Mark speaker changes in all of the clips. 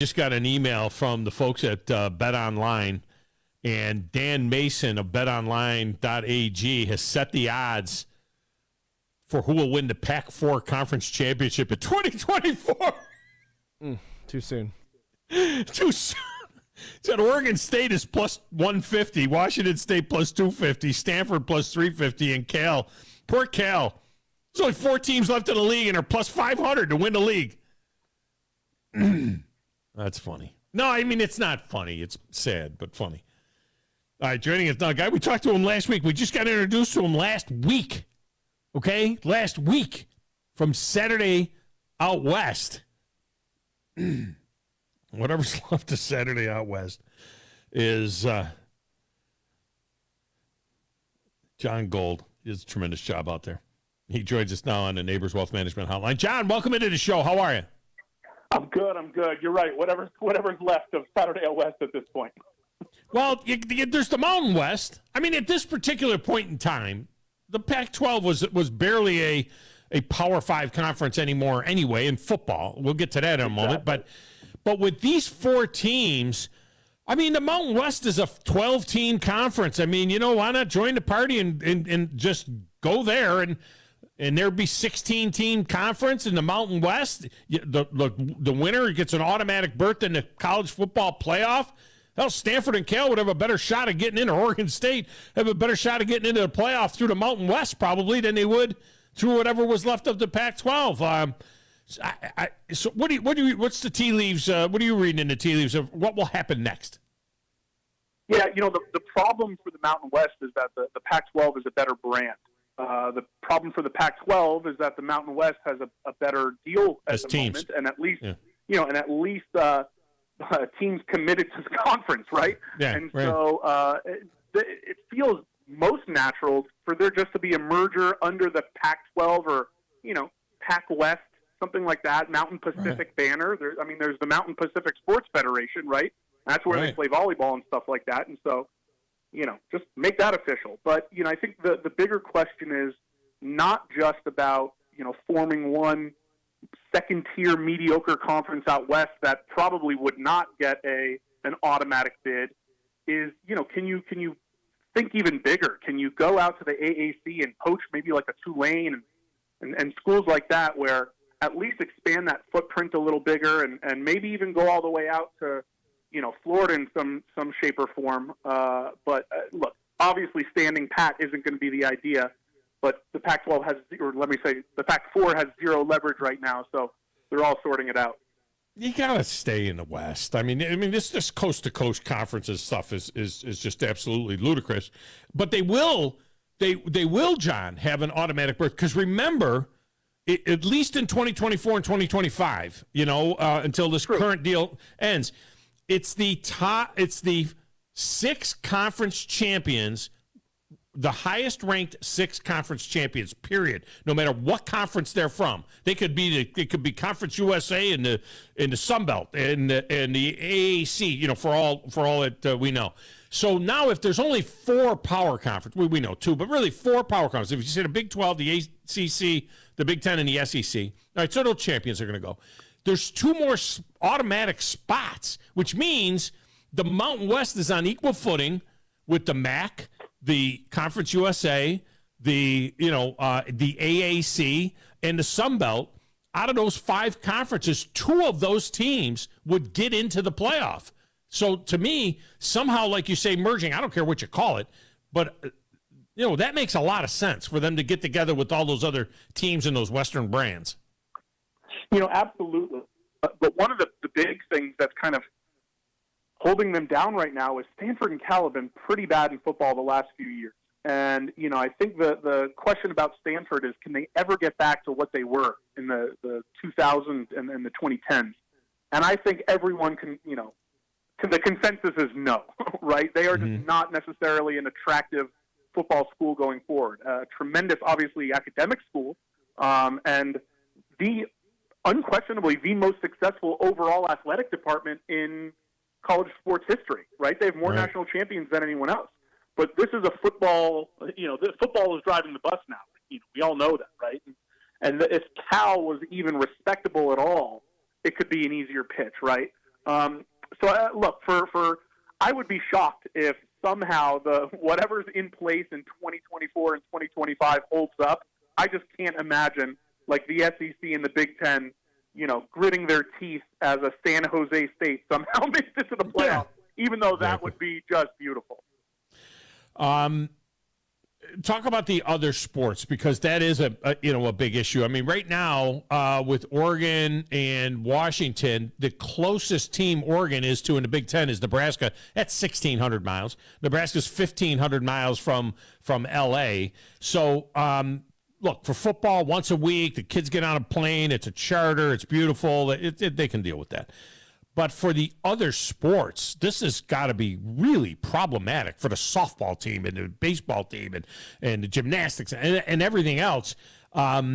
Speaker 1: Just got an email from the folks at Bet Online, and Dan Mason of betonline.ag has set the odds for who will win the Pac-4 Conference Championship in 2024.
Speaker 2: Too soon.
Speaker 1: Too soon. Said Oregon State is plus 150, Washington State plus 250, Stanford plus 350, and Cal. Poor Cal. There's only 4 teams left in the league, and they're plus 500 to win the league. That's funny. No, I mean, it's not funny. It's sad, but funny. All right, joining us now, guy. We talked to him last week. We just got introduced to him last week. Okay? Last week from Saturday Out West. Whatever's left of Saturday Out West is John Gold. He does a tremendous job out there. He joins us now on the Neighbors Wealth Management Hotline. John, welcome into the show. How are you?
Speaker 3: I'm good. You're right. Whatever's left of Saturday Out West at this point.
Speaker 1: Well, there's the Mountain West. I mean, at this particular point in time, the Pac-12 was barely a Power 5 conference anymore anyway in football. We'll get to that in a moment. But with these 4 teams, I mean, the Mountain West is a 12-team conference. I mean, why not join the party and just go there and there'd be 16-team conference in the Mountain West. The winner gets an automatic berth in the college football playoff. Hell, Stanford and Cal would have a better shot of getting into Oregon State, have a better shot of getting into the playoff through the Mountain West probably than they would through whatever was left of the Pac-12. So what's the tea leaves? What are you reading in the tea leaves of what will happen next?
Speaker 3: Yeah, the problem for the Mountain West is that the Pac-12 is a better brand. The problem for the Pac-12 is that the Mountain West has a better deal at the
Speaker 1: teams.
Speaker 3: moment, and at least teams committed to the conference, right?
Speaker 1: Yeah,
Speaker 3: and
Speaker 1: right.
Speaker 3: So it feels most natural for there just to be a merger under the Pac-12 or Pac-West, something like that, Mountain Pacific banner. There's the Mountain Pacific Sports Federation, right? That's where they play volleyball and stuff like that, and so. Just make that official. But, I think the bigger question is not just about, forming one second-tier mediocre conference out west that probably would not get an automatic bid is, can you think even bigger? Can you go out to the AAC and poach maybe like a Tulane and schools like that where at least expand that footprint a little bigger and maybe even go all the way out to Florida in some shape or form. But look, obviously standing pat isn't going to be the idea, but the Pac-12 the Pac-4 has zero leverage right now, so they're all sorting it out.
Speaker 1: You gotta stay in the West. I mean, this coast to coast conferences stuff is just absolutely ludicrous. But they will, John, have an automatic berth because remember, at least in 2024 and 2025, until this current deal ends. It's the 6 conference champions, the highest ranked 6 conference champions, period. No matter what conference they're from. It could be Conference USA in the Sun Belt and the AAC, for all that we know. So now if there's only 4 power conferences, we know 2, but really 4 power conferences. If you say the Big 12, the ACC, the Big 10, and the SEC, all right, so those champions are going to go. There's 2 more automatic spots, which means the Mountain West is on equal footing with the MAC, the Conference USA, the AAC, and the Sun Belt. Out of those 5 conferences, 2 of those teams would get into the playoff. So to me, somehow, like you say, merging, I don't care what you call it, but that makes a lot of sense for them to get together with all those other teams in those Western brands.
Speaker 3: Absolutely. But one of the big things that's kind of holding them down right now is Stanford and Cal have been pretty bad in football the last few years. And, I think the question about Stanford is can they ever get back to what they were in the 2000s and the 2010s? And I think everyone can, the consensus is no, right? They are just not necessarily an attractive football school going forward. Tremendous, obviously, academic school. And unquestionably the most successful overall athletic department in college sports history, right? They have more national champions than anyone else. But this is a football, football is driving the bus now. We all know that, right? And if Cal was even respectable at all, it could be an easier pitch, right? Look, I would be shocked if somehow whatever's in place in 2024 and 2025 holds up. I just can't imagine like the SEC and the Big Ten, gritting their teeth as a San Jose State somehow makes it to the playoffs, even though that would be just beautiful.
Speaker 1: Talk about the other sports, because that is a big issue. I mean, right now with Oregon and Washington, the closest team Oregon is to in the Big Ten is Nebraska. That's 1,600 miles. Nebraska's 1,500 miles from L.A. So, look, for football, once a week, the kids get on a plane. It's a charter. It's beautiful. They can deal with that. But for the other sports, this has got to be really problematic for the softball team and the baseball team and the gymnastics and everything else. How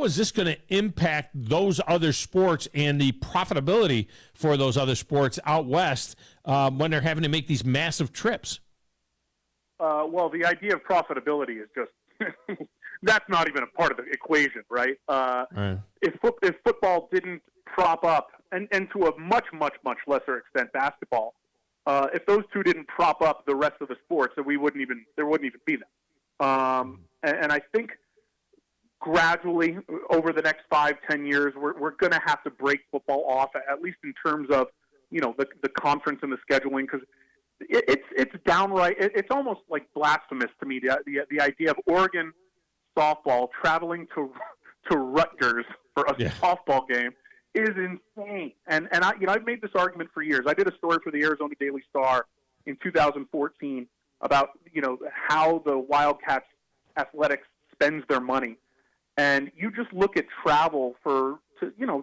Speaker 1: is this going to impact those other sports and the profitability for those other sports out west when they're having to make these massive trips?
Speaker 3: Well, the idea of profitability is just that's not even a part of the equation, right?
Speaker 1: Right.
Speaker 3: If football didn't prop up, and to a much, much, much lesser extent basketball, if those two didn't prop up the rest of the sports, then there wouldn't even be them. And I think gradually over the next 5-10 years, we're going to have to break football off, at least in terms of the conference and the scheduling, because it's downright, it's almost like blasphemous to me, the idea of Oregon softball traveling to Rutgers for a softball game is insane. And I've made this argument for years. I did a story for the Arizona Daily Star in 2014 about how the Wildcats athletics spends their money, and you just look at travel for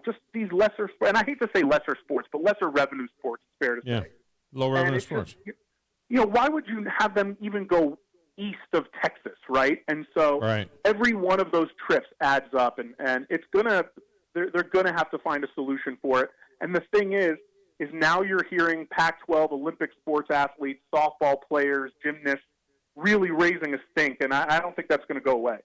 Speaker 3: just these lesser, and I hate to say lesser sports, but lesser revenue sports. It's fair to say.
Speaker 1: Low revenue sports.
Speaker 3: Just, why would you have them even go east of Texas, right? And so every one of those trips adds up, and it's they're gonna have to find a solution for it. And the thing is now you're hearing Pac-12 Olympic sports athletes, softball players, gymnasts really raising a stink, and I don't think that's going to go away.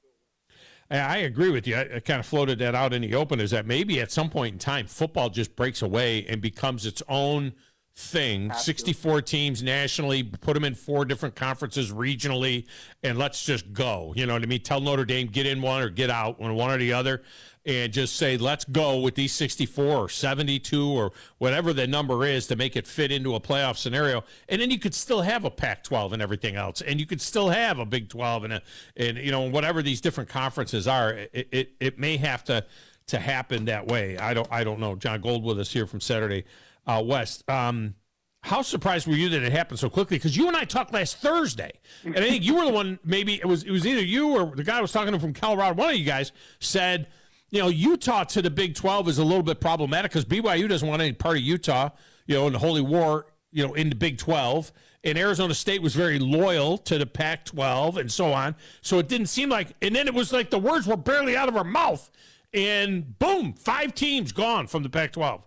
Speaker 1: I agree with you. I kind of floated that out in the open, is that maybe at some point in time, football just breaks away and becomes its own thing. 64 teams nationally, put them in 4 different conferences regionally, and let's just go. You know what I mean? Tell Notre Dame, get in one or get out, one or the other, and just say, let's go with these 64 or 72 or whatever the number is to make it fit into a playoff scenario. And then you could still have a Pac-12 and everything else, and you could still have a Big 12 and whatever these different conferences are. It may have to happen that way. I don't know. John Gold with us here from Saturday West. How surprised were you that it happened so quickly? Because you and I talked last Thursday, and I think you were the one. Maybe it was either you or the guy I was talking to from Colorado. One of you guys said, Utah to the Big 12 is a little bit problematic because BYU doesn't want any part of Utah, in the Holy War, in the Big 12. And Arizona State was very loyal to the Pac-12 and so on. So it didn't seem like, and then it was like the words were barely out of our mouth, and boom, 5 teams gone from the Pac-12.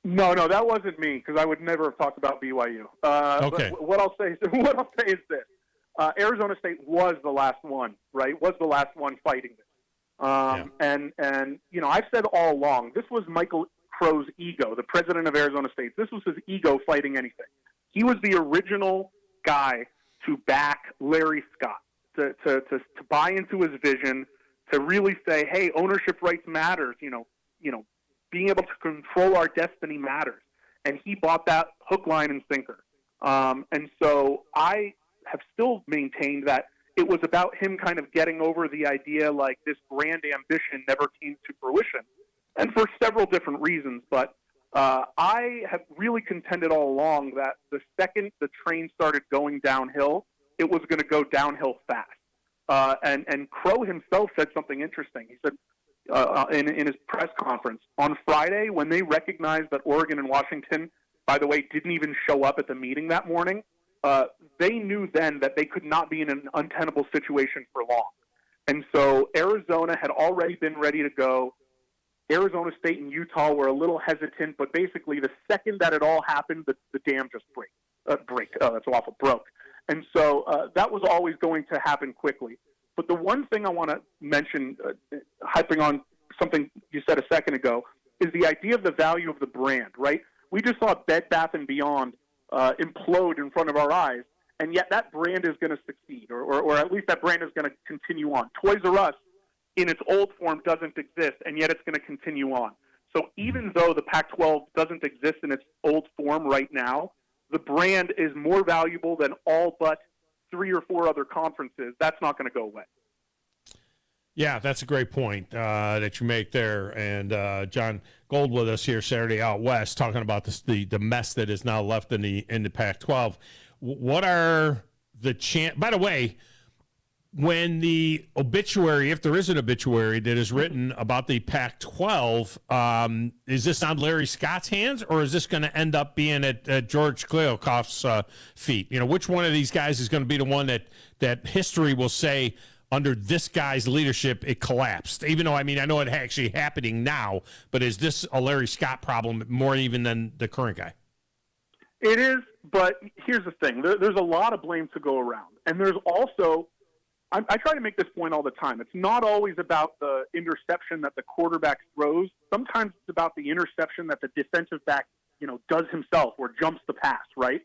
Speaker 3: No, that wasn't me, because I would never have talked about BYU.
Speaker 1: Okay.
Speaker 3: But what I'll say is this: Arizona State was the last one, right? Was the last one fighting this. And I've said all along, this was Michael Crow's ego, the president of Arizona State. This was his ego fighting anything. He was the original guy to back Larry Scott, to buy into his vision, to really say, hey, ownership rights matters. Being able to control our destiny matters. And he bought that hook, line, and sinker. And so I have still maintained that it was about him kind of getting over the idea like this grand ambition never came to fruition, and for several different reasons. But I have really contended all along that the second the train started going downhill, it was going to go downhill fast. And Crow himself said something interesting. He said in his press conference on Friday, when they recognized that Oregon and Washington, by the way, didn't even show up at the meeting that morning, they knew then that they could not be in an untenable situation for long. And so Arizona had already been ready to go. Arizona State and Utah were a little hesitant, but basically the second that it all happened, the dam just broke. And so that was always going to happen quickly. But the one thing I want to mention, hyping on something you said a second ago, is the idea of the value of the brand, right? We just saw Bed Bath & Beyond implode in front of our eyes, and yet that brand is going to succeed, or at least that brand is going to continue on. Toys R Us, in its old form, doesn't exist, and yet it's going to continue on. So even though the Pac-12 doesn't exist in its old form right now, the brand is more valuable than all but 3 or 4 other conferences. That's not going to go away.
Speaker 1: Yeah, that's a great point that you make there. And John Gold with us here Saturday out west, talking about the mess that is now left in the Pac-12. What are the by the way, when the obituary, if there is an obituary that is written about the Pac-12, is this on Larry Scott's hands, or is this going to end up being at George Kliavkoff's feet? You know, which one of these guys is going to be the one that history will say, under this guy's leadership, it collapsed? Even though, I mean, I know it's actually happening now, but is this a Larry Scott problem more even than the current guy?
Speaker 3: It is, but here's the thing. There's a lot of blame to go around. And there's also, I try to make this point all the time, it's not always about the interception that the quarterback throws. Sometimes it's about the interception that the defensive back, does himself or jumps the pass, right?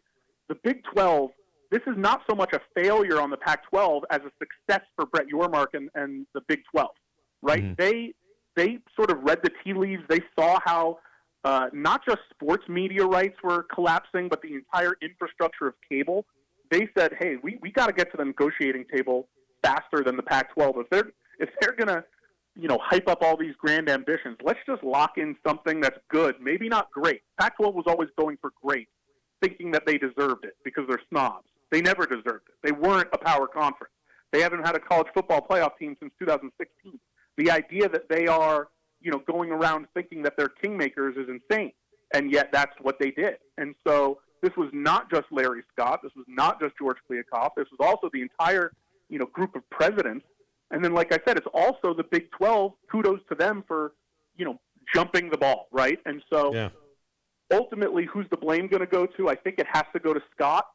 Speaker 3: The Big 12, this is not so much a failure on the Pac-12 as a success for Brett Yormark and the Big 12, right? Mm-hmm. They sort of read the tea leaves. They saw how not just sports media rights were collapsing, but the entire infrastructure of cable. They said, hey, we got to get to the negotiating table faster than the Pac-12. If they're going to, hype up all these grand ambitions, let's just lock in something that's good, maybe not great. Pac-12 was always going for great, thinking that they deserved it because they're snobs. They never deserved it. They weren't a power conference. They haven't had a college football playoff team since 2016. The idea that they are, going around thinking that they're kingmakers is insane, and yet that's what they did. And so this was not just Larry Scott. This was not just George Kliavkoff. This was also the entire, group of presidents. And then, like I said, it's also the Big 12. Kudos to them for, jumping the ball, right? And so ultimately, who's the blame going to go to? I think it has to go to Scott.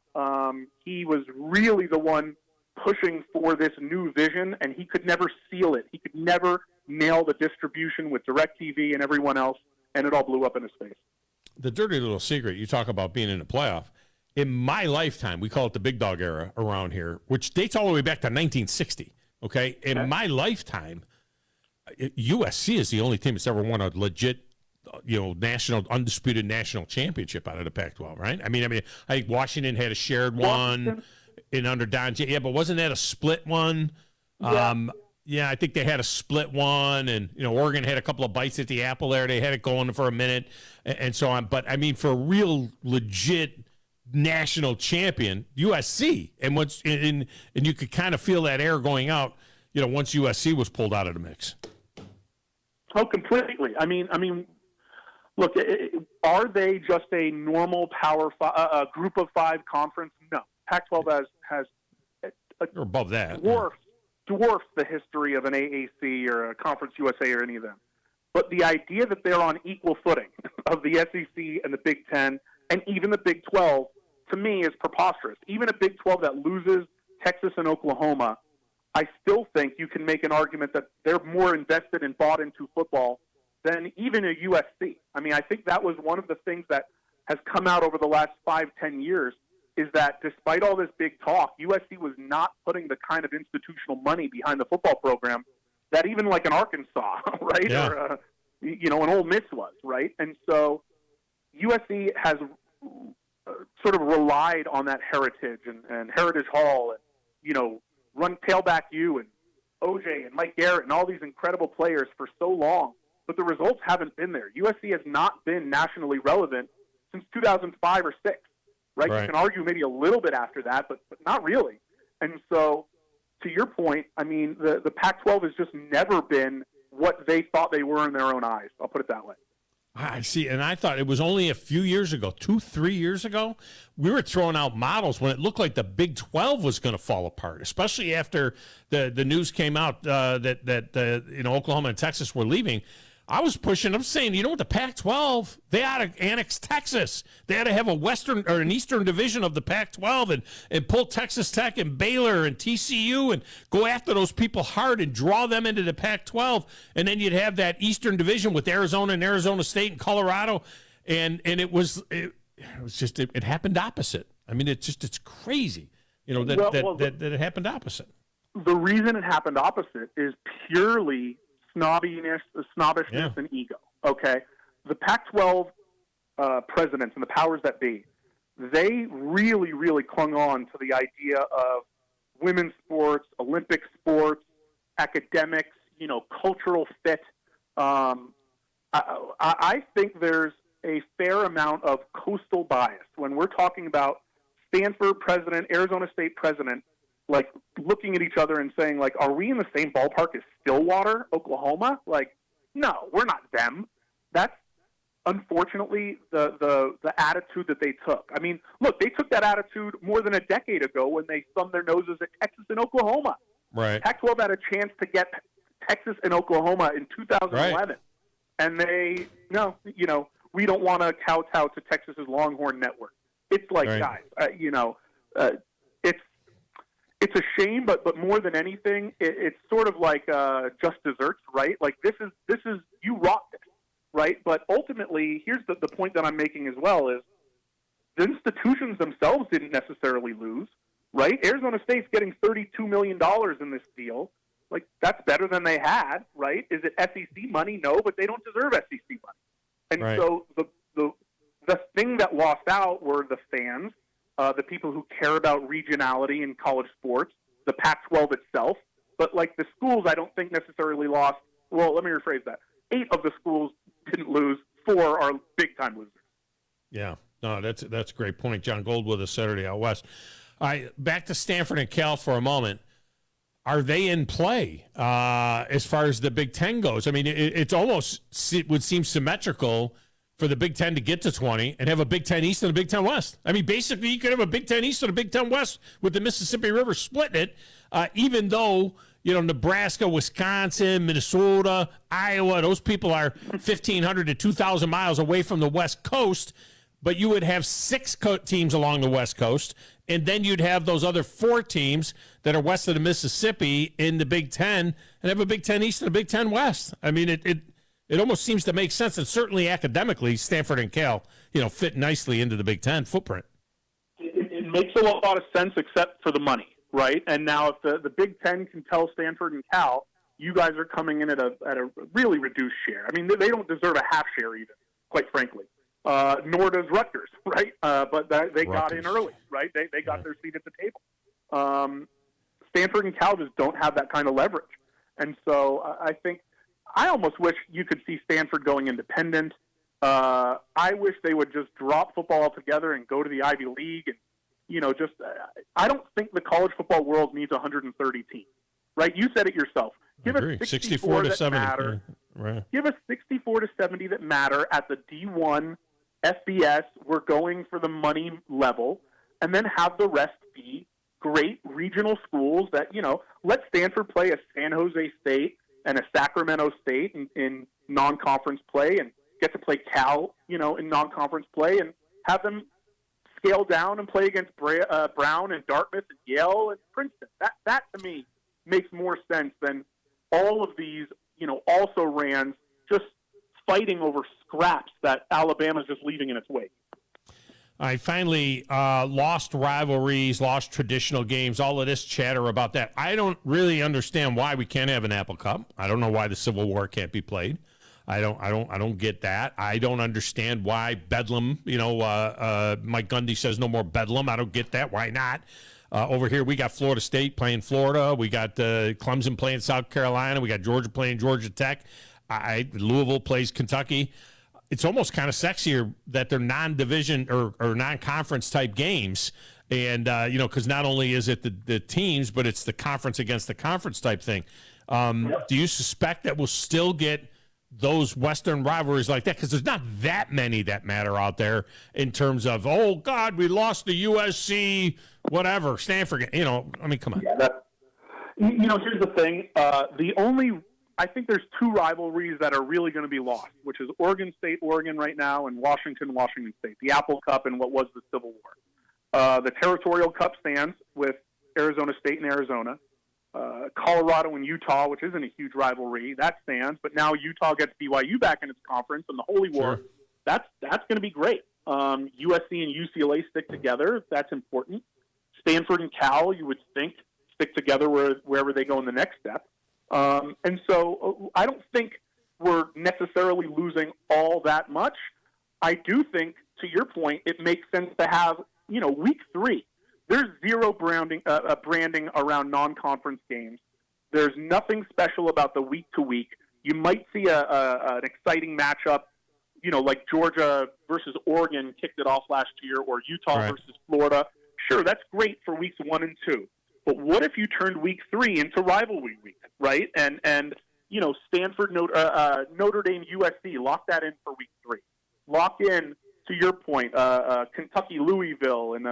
Speaker 3: He was really the one pushing for this new vision, and he could never seal it. He could never nail the distribution with DirecTV and everyone else, and it all blew up in his face.
Speaker 1: The dirty little secret, you talk about being in a playoff. In my lifetime, we call it the big dog era around here, which dates all the way back to 1960. Okay? In my lifetime, USC is the only team that's ever won a legit, undisputed national championship out of the Pac-12, right? I mean, I think Washington had a shared one in under Don J. Yeah, but wasn't that a split one? Yeah, I think they had a split one, and Oregon had a couple of bites at the apple there. They had it going for a minute, and so on. But I mean, for a real legit national champion, USC, and you could kind of feel that air going out, once USC was pulled out of the mix.
Speaker 3: Oh, completely. I mean, look, are they just a normal a group of 5 conference? No. Pac-12 has
Speaker 1: or above that.
Speaker 3: Dwarfs the history of an AAC or a Conference USA or any of them. But the idea that they're on equal footing of the SEC and the Big Ten and even the Big 12, to me, is preposterous. Even a Big 12 that loses Texas and Oklahoma, I still think you can make an argument that they're more invested and bought into football than even a USC. I mean, I think that was one of the things that has come out over the last 5-10 years, is that despite all this big talk, USC was not putting the kind of institutional money behind the football program that even like an Arkansas, right, or an Ole Miss was, right? And so USC has sort of relied on that heritage and Heritage Hall and, run Tailback U and OJ and Mike Garrett and all these incredible players for so long, but the results haven't been there. USC has not been nationally relevant since 2005 or 6. Right? You can argue maybe a little bit after that, but not really. And so, to your point, I mean, the Pac-12 has just never been what they thought they were in their own eyes. I'll put it that way.
Speaker 1: I see, and I thought it was only a few years ago, 2-3 years ago, we were throwing out models when it looked like the Big 12 was going to fall apart, especially after the news came out that Oklahoma and Texas were leaving. I was pushing. I'm saying, you know what? The Pac-12, they ought to annex Texas. They ought to have a Western or an Eastern division of the Pac-12 and pull Texas Tech and Baylor and TCU and go after those people hard and draw them into the Pac-12. And then you'd have that Eastern division with Arizona and Arizona State and Colorado. And it was just it happened opposite. I mean, it's crazy, you know, that it happened opposite.
Speaker 3: The reason it happened opposite is purely snobbishness and ego. Okay, the Pac-12 presidents and the powers that be, they really, really clung on to the idea of women's sports, Olympic sports, academics, you know, cultural fit. I think there's a fair amount of coastal bias when we're talking about Stanford president, Arizona State president, like looking at each other and saying, like, are we in the same ballpark as Stillwater, Oklahoma? Like, no, we're not them. That's unfortunately the attitude that they took. I mean, look, they took that attitude more than a decade ago when they thumbed their noses at Texas and Oklahoma.
Speaker 1: Right.
Speaker 3: Pac-12 had a chance to get Texas and Oklahoma in 2011. Right. And they, no, you know, we don't want to kowtow to Texas's Longhorn Network. It's like, guys, it's a shame, but more than anything, it's sort of like just desserts, right? Like this is you rocked it, right? But ultimately, here's the point that I'm making as well is the institutions themselves didn't necessarily lose, right? Arizona State's getting $32 million in this deal. Like, that's better than they had, right? Is it SEC money? No, but they don't deserve SEC money. And so the thing that lost out were the fans, the people who care about regionality in college sports, the Pac-12 itself. But, like, the schools I don't think necessarily lost. Well, let me rephrase that. 8 of the schools didn't lose. 4 are big-time losers.
Speaker 1: Yeah. No, that's a great point. John Gold with us Saturday Out West. All right, back to Stanford and Cal for a moment. Are they in play as far as the Big Ten goes? I mean, it would seem symmetrical for the Big Ten to get to 20 and have a Big Ten East and a Big Ten West. I mean, basically, you could have a Big Ten East and a Big Ten West with the Mississippi River splitting it, even though, you know, Nebraska, Wisconsin, Minnesota, Iowa, those people are 1,500 to 2,000 miles away from the West Coast, but you would have 6 teams along the West Coast, and then you'd have those other 4 teams that are west of the Mississippi in the Big Ten and have a Big Ten East and a Big Ten West. I mean, it almost seems to make sense, and certainly academically, Stanford and Cal, you know, fit nicely into the Big Ten footprint.
Speaker 3: It makes a lot of sense except for the money, right? And now if the Big Ten can tell Stanford and Cal, you guys are coming in at a really reduced share. I mean, they don't deserve a half share even, quite frankly. Nor does Rutgers, right? But they got in early, right? They got their seat at the table. Stanford and Cal just don't have that kind of leverage. And so I think I almost wish you could see Stanford going independent. I wish they would just drop football altogether and go to the Ivy League. And, you know, just I don't think the college football world needs 130 teams, right? You said it yourself. Give us 64 to 70.
Speaker 1: Matter. Right.
Speaker 3: Give us 64 to 70 that matter at the D1 FBS. We're going for the money level, and then have the rest be great regional schools that, you know, let Stanford play a San Jose State and a Sacramento State in non-conference play, and get to play Cal, you know, in non-conference play, and have them scale down and play against Brown and Dartmouth and Yale and Princeton. That to me makes more sense than all of these, you know, also rans just fighting over scraps that Alabama's just leaving in its wake.
Speaker 1: I finally lost rivalries, lost traditional games, all of this chatter about that. I don't really understand why we can't have an Apple Cup. I don't know why the Civil War can't be played. I don't get that. I don't understand why Bedlam, you know, Mike Gundy says no more Bedlam. I don't get that. Why not? Over here, we got Florida State playing Florida. We got Clemson playing South Carolina. We got Georgia playing Georgia Tech. Louisville plays Kentucky. It's almost kind of sexier that they're non-division or non-conference type games. And, you know, because not only is it the teams, but it's the conference against the conference type thing. Do you suspect that we'll still get those Western rivalries like that? Because there's not that many that matter out there in terms of, oh, God, we lost the USC, whatever, Stanford. You know, I mean, come on.
Speaker 3: Yeah, you know, here's the thing. The only I think there's two rivalries that are really going to be lost, which is Oregon State, Oregon right now, and Washington, Washington State, the Apple Cup and what was the Civil War. The Territorial Cup stands with Arizona State and Arizona. Colorado and Utah, which isn't a huge rivalry, that stands. But now Utah gets BYU back in its conference, and the Holy War, that's going to be great. USC and UCLA stick together. That's important. Stanford and Cal, you would think, stick together wherever they go in the next step. And so I don't think we're necessarily losing all that much. I do think, to your point, it makes sense to have, week 3. There's zero branding around non-conference games. There's nothing special about the week-to-week. You might see an exciting matchup, like Georgia versus Oregon kicked it off last year, or Utah versus Florida. Sure, that's great for weeks 1 and 2. But what if you turned week 3 into rivalry week, right? And Stanford, Notre Dame, USC, lock that in for week 3. Lock in, to your point, Kentucky, Louisville, and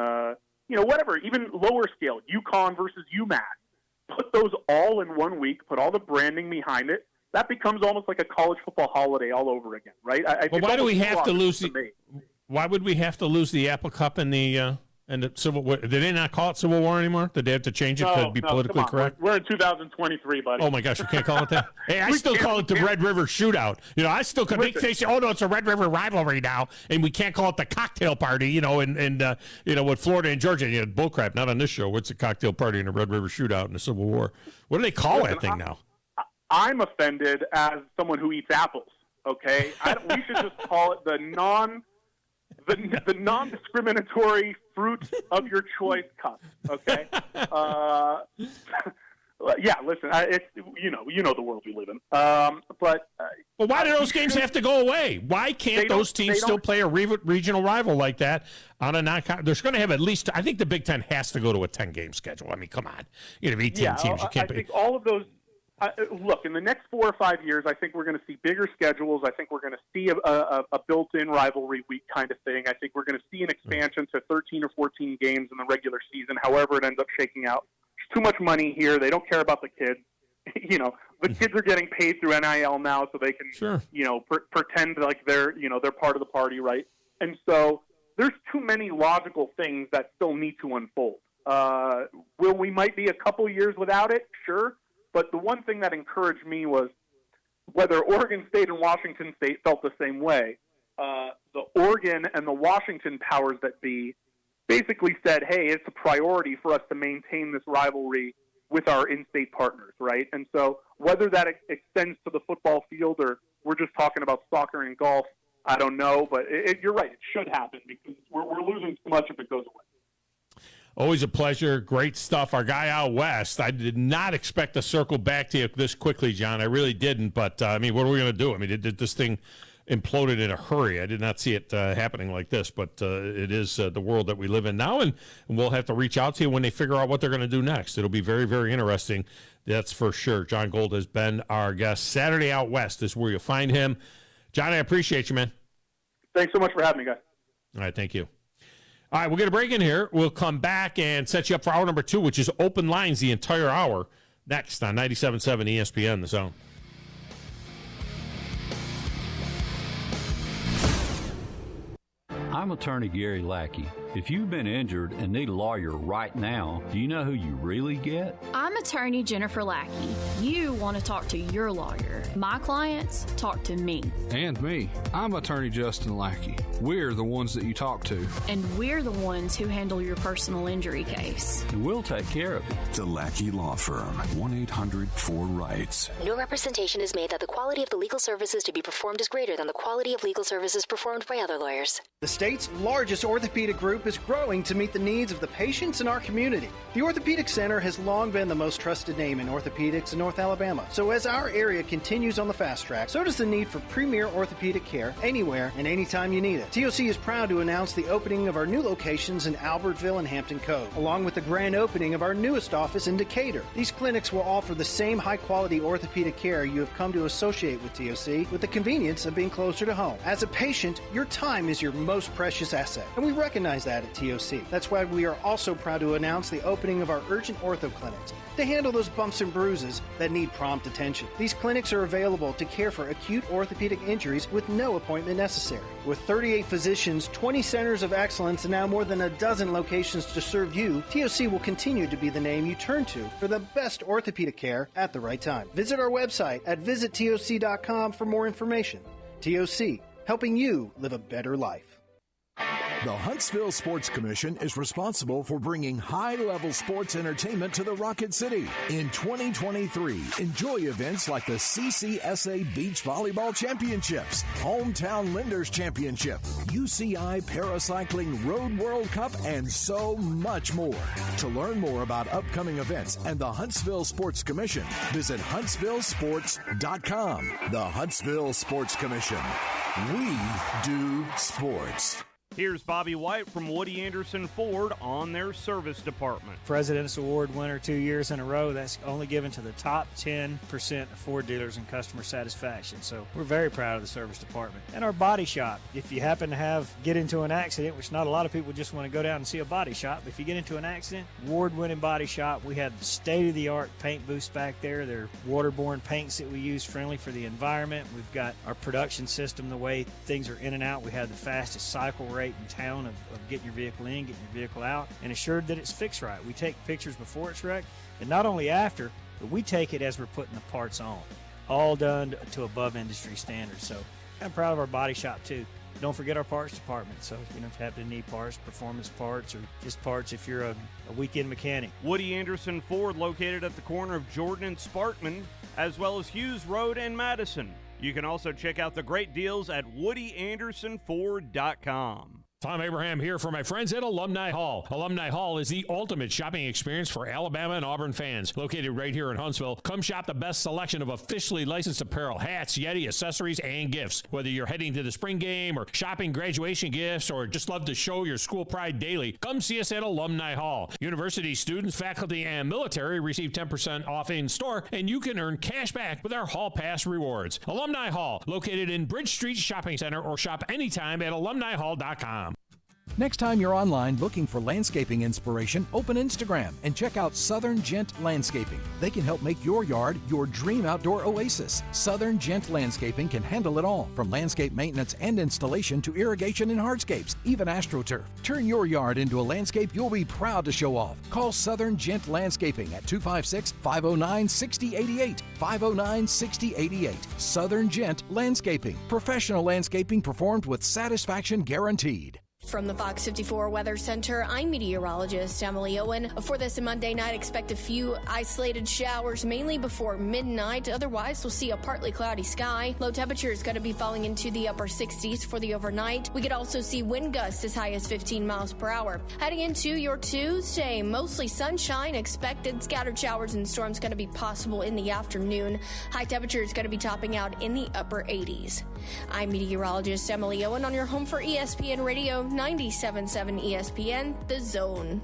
Speaker 3: whatever, even lower scale, UConn versus UMass. Put those all in 1 week. Put all the branding behind it. That becomes almost like a college football holiday all over again, right?
Speaker 1: Why do we have to lose? Why would we have to lose the Apple Cup and the Civil War? Did they not call it Civil War anymore? Did they have to change it to be politically correct?
Speaker 3: We're in 2023, buddy.
Speaker 1: Oh my gosh, you can't call it that. Hey, I still call it the Red River Shootout. I still can make say, oh no, it's a Red River rivalry now, and we can't call it the cocktail party. And with Florida and Georgia, bullcrap. Not on this show. What's a cocktail party and a Red River Shootout in the Civil War? What do they call that thing now?
Speaker 3: I'm offended as someone who eats apples. Okay, we should just call it the non-discriminatory fruit of your choice cup. Okay. Yeah. Listen, it's the world we live in. But
Speaker 1: why do those games have to go away? Why can't those teams still play a regional rival like that on a non-con? There's going to have at least. I think the Big Ten has to go to a 10-game schedule. I mean, come on. 18 teams. You can't.
Speaker 3: I think all of those. Look, in the next 4 or 5 years, I think we're going to see bigger schedules. I think we're going to see a built-in rivalry week kind of thing. I think we're going to see an expansion to 13 or 14 games in the regular season, however it ends up shaking out. There's too much money here. They don't care about the kids. The kids are getting paid through NIL now, so they can, pretend like they're part of the party, right? And so there's too many logical things that still need to unfold. We might be a couple years without it, sure. But the one thing that encouraged me was whether Oregon State and Washington State felt the same way. The Oregon and the Washington powers that be basically said, hey, it's a priority for us to maintain this rivalry with our in-state partners, right? And so whether that extends to the football field or we're just talking about soccer and golf, I don't know. But you're right, it should happen because we're losing too much if it goes away.
Speaker 1: Always a pleasure. Great stuff. Our guy out west. I did not expect to circle back to you this quickly, John. I really didn't. But, what are we going to do? This thing imploded in a hurry. I did not see it happening like this. But it is the world that we live in now. And we'll have to reach out to you when they figure out what they're going to do next. It'll be very, very interesting. That's for sure. John Gold has been our guest. Saturday Out West is where you'll find him. John, I appreciate you, man.
Speaker 3: Thanks so much for having me, guys.
Speaker 1: All right, thank you. All right, we're going to break in here. We'll come back and set you up for hour number 2, which is open lines the entire hour, next on 97.7 ESPN, The Zone.
Speaker 4: I'm attorney Gary Lackey. If you've been injured and need a lawyer right now, do you know who you really get?
Speaker 5: I'm attorney Jennifer Lackey. You want to talk to your lawyer. My clients talk to me.
Speaker 6: And me. I'm attorney Justin Lackey. We're the ones that you talk to.
Speaker 5: And we're the ones who handle your personal injury case.
Speaker 4: And we'll take care of it.
Speaker 7: The Lackey Law Firm. 1-800-4RIGHTS.
Speaker 8: No representation is made that the quality of the legal services to be performed is greater than the quality of legal services performed by other lawyers.
Speaker 9: The state's largest orthopedic group is growing to meet the needs of the patients in our community. The Orthopedic Center has long been the most trusted name in orthopedics in North Alabama. So as our area continues on the fast track, so does the need for premier orthopedic care anywhere and anytime you need it. TOC is proud to announce the opening of our new locations in Albertville and Hampton Cove, along with the grand opening of our newest office in Decatur. These clinics will offer the same high-quality orthopedic care you have come to associate with TOC, with the convenience of being closer to home. As a patient, your time is your most precious asset, and we recognize that that at TOC. That's why we are also proud to announce the opening of our urgent ortho clinics to handle those bumps and bruises that need prompt attention. These clinics are available to care for acute orthopedic injuries with no appointment necessary. With 38 physicians, 20 centers of excellence, and now more than a dozen locations to serve you, TOC will continue to be the name you turn to for the best orthopedic care at the right time. Visit our website at visittoc.com for more information. TOC, helping you live a better life.
Speaker 10: The Huntsville Sports Commission is responsible for bringing high-level sports entertainment to the Rocket City. In 2023, enjoy events like the CCSA Beach Volleyball Championships, Hometown Lenders Championship, UCI Paracycling Road World Cup, and so much more. To learn more about upcoming events and the Huntsville Sports Commission, visit huntsvillesports.com. The Huntsville Sports Commission. We do sports.
Speaker 11: Here's Bobby White from Woody Anderson Ford on their service department.
Speaker 12: President's Award winner 2 years in a row. That's only given to the top 10% of Ford dealers in customer satisfaction. So we're very proud of the service department. And our body shop. If you happen to get into an accident, which not a lot of people just want to go down and see a body shop, but if you get into an accident, award-winning body shop. We have state-of-the-art paint booths back there. They're waterborne paints that we use, friendly for the environment. We've got our production system, the way things are in and out. We have the fastest cycle rate in town of getting your vehicle in, getting your vehicle out, and assured that it's fixed right. We take pictures before it's wrecked, and not only after, but we take it as we're putting the parts on. All done to above industry standards. So I'm proud of our body shop too. Don't forget our parts department. So you don't have to need parts, performance parts, or just parts if you're a weekend mechanic.
Speaker 11: Woody Anderson Ford, located at the corner of Jordan and Sparkman, as well as Hughes Road and Madison. You can also check out the great deals at WoodyAndersonFord.com.
Speaker 1: Thom Abraham here for my friends at Alumni Hall. Alumni Hall is the ultimate shopping experience for Alabama and Auburn fans. Located right here in Huntsville, come shop the best selection of officially licensed apparel, hats, Yeti, accessories, and gifts. Whether you're heading to the spring game or shopping graduation gifts or just love to show your school pride daily, come see us at Alumni Hall. University students, faculty, and military receive 10% off in store, and you can earn cash back with our Hall Pass rewards. Alumni Hall, located in Bridge Street Shopping Center, or shop anytime at alumnihall.com.
Speaker 13: Next time you're online looking for landscaping inspiration, open Instagram and check out Southern Gent Landscaping. They can help make your yard your dream outdoor oasis. Southern Gent Landscaping can handle it all, from landscape maintenance and installation to irrigation and hardscapes, even AstroTurf. Turn your yard into a landscape you'll be proud to show off. Call Southern Gent Landscaping at 256-509-6088. 509-6088. Southern Gent Landscaping. Professional landscaping performed with satisfaction guaranteed.
Speaker 14: From the Fox 54 Weather Center, I'm meteorologist Emily Owen. For this Monday night, expect a few isolated showers, mainly before midnight. Otherwise, we'll see a partly cloudy sky. Low temperature is going to be falling into the upper 60s for the overnight. We could also see wind gusts as high as 15 miles per hour. Heading into your Tuesday, mostly sunshine expected. Scattered showers and storms going to be possible in the afternoon. High temperature is going to be topping out in the upper 80s. I'm meteorologist Emily Owen on your home for ESPN Radio 97.7 ESPN, The Zone.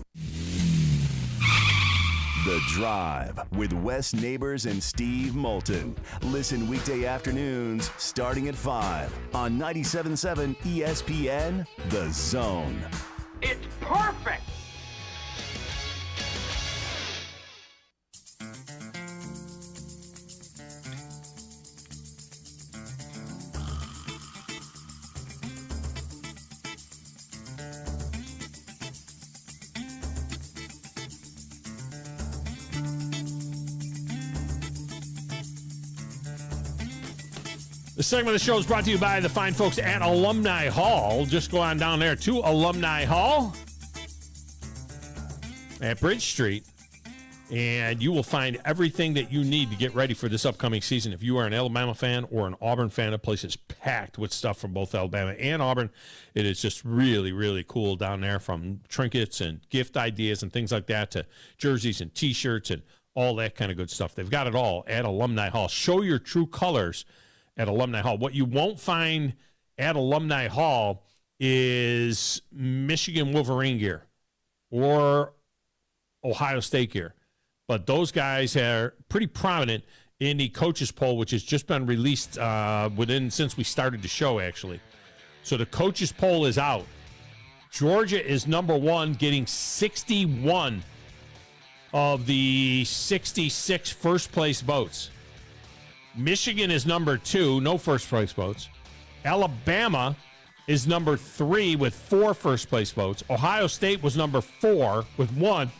Speaker 15: The Drive with Wes Neighbors and Steve Moulton. Listen weekday afternoons starting at 5 on 97.7 ESPN, The Zone.
Speaker 16: It's perfect!
Speaker 1: This segment of the show is brought to you by the fine folks at Alumni Hall. Just go on down there to Alumni Hall at Bridge Street, and you will find everything that you need to get ready for this upcoming season. If you are an Alabama fan or an Auburn fan, the place is packed with stuff from both Alabama and Auburn. It is just really, really cool down there, from trinkets and gift ideas and things like that to jerseys and T-shirts and all that kind of good stuff. They've got it all at Alumni Hall. Show your true colors at Alumni Hall. What you won't find at Alumni Hall is Michigan Wolverine gear or Ohio State gear. But those guys are pretty prominent in the coaches poll, which has just been released since we started the show, actually. So the coaches poll is out. Georgia is number 1, getting 61 of the 66 first-place votes. Michigan is number 2, no first-place votes. Alabama is number 3 with 4 first-place votes. Ohio State was number 4 with 1.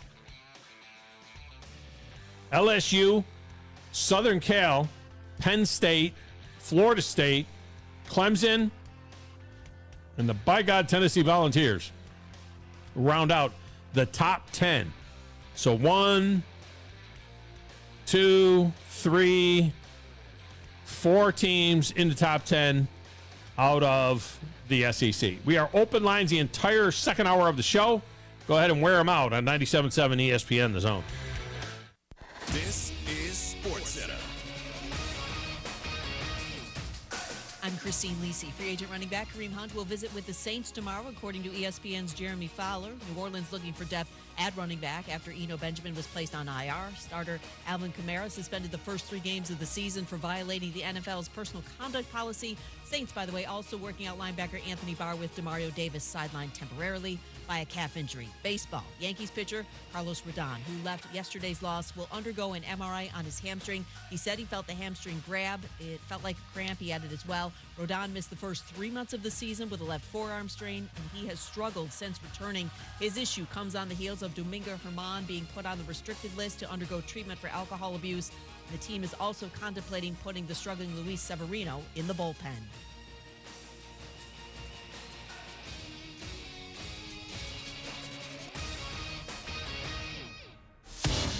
Speaker 1: LSU, Southern Cal, Penn State, Florida State, Clemson, and the by God Tennessee Volunteers round out the top 10. So 1, 2, 3, 4 teams in the top 10 out of the SEC. We are open lines the entire second hour of the show. Go ahead and wear them out on 97.7 ESPN, The Zone.
Speaker 17: This is SportsCenter.
Speaker 18: I'm Christine Lisi. Free agent running back Kareem Hunt will visit with the Saints tomorrow, according to ESPN's Jeremy Fowler. New Orleans looking for depth at running back after Eno Benjamin was placed on IR. Starter Alvin Kamara suspended the first 3 games of the season for violating the NFL's personal conduct policy. Saints, by the way, also working out linebacker Anthony Barr with Demario Davis sidelined temporarily by a calf injury. Baseball. Yankees pitcher Carlos Rodon, who left yesterday's loss, will undergo an MRI on his hamstring. He said he felt the hamstring grab. It felt like a cramp, he added as well. Rodon missed the first 3 months of the season with a left forearm strain, and he has struggled since returning. His issue comes on the heels of Domingo Germán being put on the restricted list to undergo treatment for alcohol abuse. The team is also contemplating putting the struggling Luis Severino in the bullpen.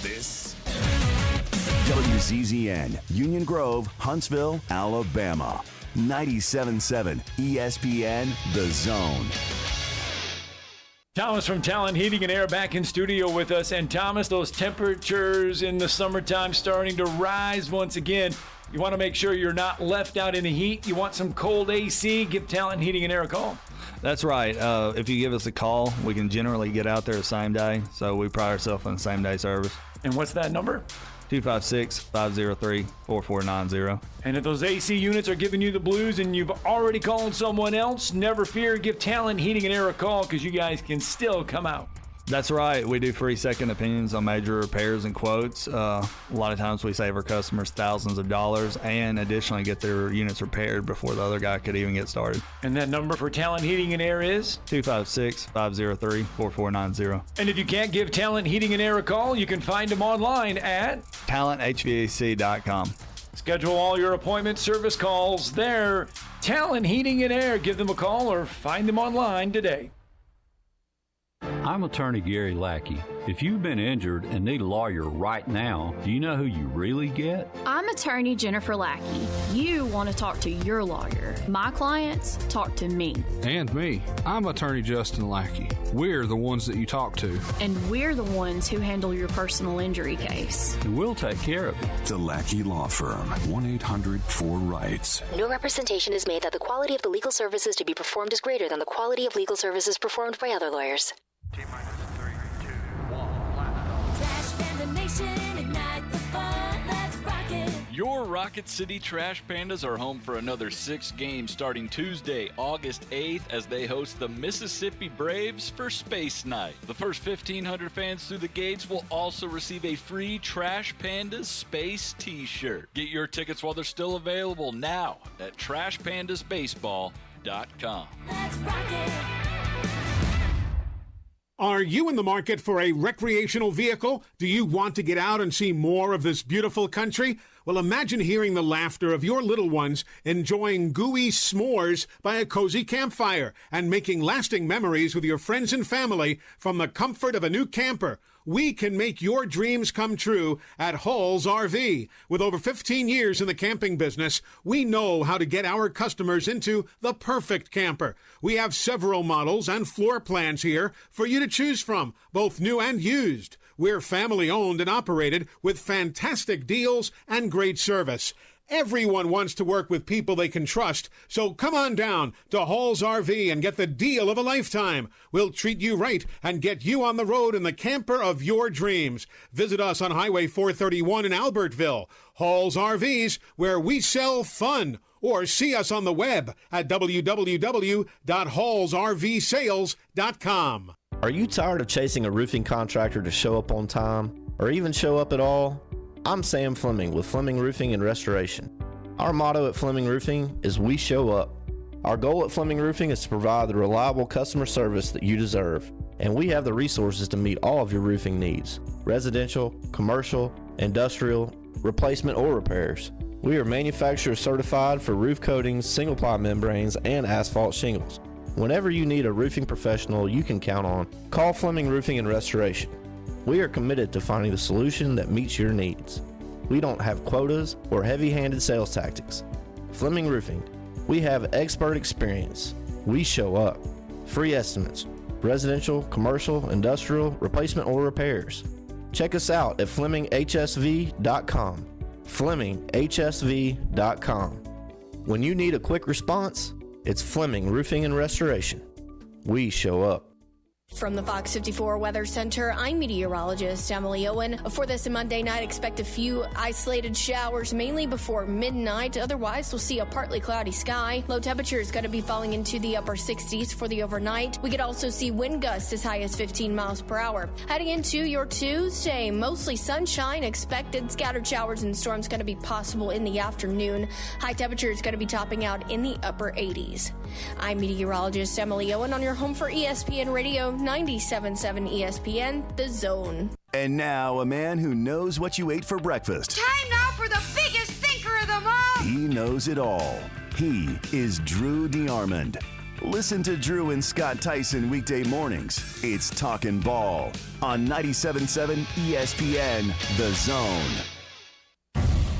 Speaker 17: This
Speaker 15: WZZN, Union Grove, Huntsville, Alabama. 97.7 ESPN, The Zone.
Speaker 19: Thomas from Talent Heating and Air back in studio with us. And Thomas, those temperatures in the summertime starting to rise once again. You want to make sure you're not left out in the heat. You want some cold AC, give Talent Heating and Air a call.
Speaker 20: That's right. If you give us a call, we can generally get out there the same day. So we pride ourselves on the same-day service.
Speaker 19: And what's that number?
Speaker 20: 256-503-4490.
Speaker 19: And if those AC units are giving you the blues and you've already called someone else, never fear, give Talent Heating and Air a call because you guys can still come out.
Speaker 20: That's right. We do free second opinions on major repairs and quotes. A lot of times we save our customers thousands of dollars and additionally get their units repaired before the other guy could even get started.
Speaker 19: And that number for Talent Heating and Air is?
Speaker 20: 256-503-4490.
Speaker 19: And if you can't give Talent Heating and Air a call, you can find them online at
Speaker 20: talenthvac.com.
Speaker 19: Schedule all your appointment service calls there. Talent Heating and Air. Give them a call or find them online today.
Speaker 4: I'm attorney Gary Lackey. If you've been injured and need a lawyer right now, do you know who you really get?
Speaker 5: I'm attorney Jennifer Lackey. You want to talk to your lawyer. My clients talk to me.
Speaker 6: And me. I'm attorney Justin Lackey. We're the ones that you talk to.
Speaker 5: And we're the ones who handle your personal injury case.
Speaker 4: And we'll take care of it.
Speaker 7: The Lackey Law Firm, 1-800-4RIGHTS.
Speaker 8: No representation is made that the quality of the legal services to be performed is greater than the quality of legal services performed by other lawyers.
Speaker 17: T-minus 3, 2, 1, blast off. Trash Panda Nation, ignite the fun, let's rock it.
Speaker 21: Your Rocket City Trash Pandas are home for another 6 games starting Tuesday, August 8th, as they host the Mississippi Braves for Space Night. The first 1,500 fans through the gates will also receive a free Trash Pandas Space t-shirt. Get your tickets while they're still available now at trashpandasbaseball.com.
Speaker 17: Let's rock it.
Speaker 22: Are you in the market for a recreational vehicle? Do you want to get out and see more of this beautiful country? Well, imagine hearing the laughter of your little ones enjoying gooey s'mores by a cozy campfire and making lasting memories with your friends and family from the comfort of a new camper. We can make your dreams come true at Hall's RV. With over 15 years in the camping business, we know how to get our customers into the perfect camper. We have several models and floor plans here for you to choose from, both new and used. We're family owned and operated with fantastic deals and great service. Everyone wants to work with people they can trust, so come on down to Hall's RV and get the deal of a lifetime. We'll treat you right and get you on the road in the camper of your dreams. Visit us on Highway 431 in Albertville. Hall's RVs, where we sell fun. or see us on the web at www.hallsrvsales.com.
Speaker 2: Are you tired of chasing a roofing contractor to show up on time or even show up at all? I'm Sam Fleming with Fleming Roofing and Restoration. Our motto at Fleming Roofing is we show up. Our goal at Fleming Roofing is to provide the reliable customer service that you deserve, and we have the resources to meet all of your roofing needs: residential, commercial, industrial, replacement, or repairs. We are manufacturer certified for roof coatings, single-ply membranes, and asphalt shingles. Whenever you need a roofing professional you can count on, call Fleming Roofing and Restoration. We are committed to finding the solution that meets your needs. We don't have quotas or heavy-handed sales tactics. Fleming Roofing, we have expert experience. We show up. Free estimates, residential, commercial, industrial, replacement, or repairs. Check us out at FlemingHSV.com. FlemingHSV.com. When you need a quick response, it's Fleming Roofing and Restoration. We show up.
Speaker 14: From the Fox 54 Weather Center, I'm meteorologist Emily Owen. For this Monday night, expect a few isolated showers, mainly before midnight. Otherwise, we'll see a partly cloudy sky. Low temperature is going to be falling into the upper 60s for the overnight. We could also see wind gusts as high as 15 miles per hour. Heading into your Tuesday, mostly sunshine expected. Scattered showers and storms going to be possible in the afternoon. High temperature is going to be topping out in the upper 80s. I'm meteorologist Emily Owen on your home for ESPN Radio 97.7 ESPN, The Zone.
Speaker 15: And now, a man who knows what you ate for breakfast.
Speaker 17: Time now for the biggest thinker of them all.
Speaker 15: He knows it all. He is Drew DeArmond. Listen to Drew and Scott Tyson weekday mornings. It's Talkin' Ball on 97.7 ESPN, The Zone.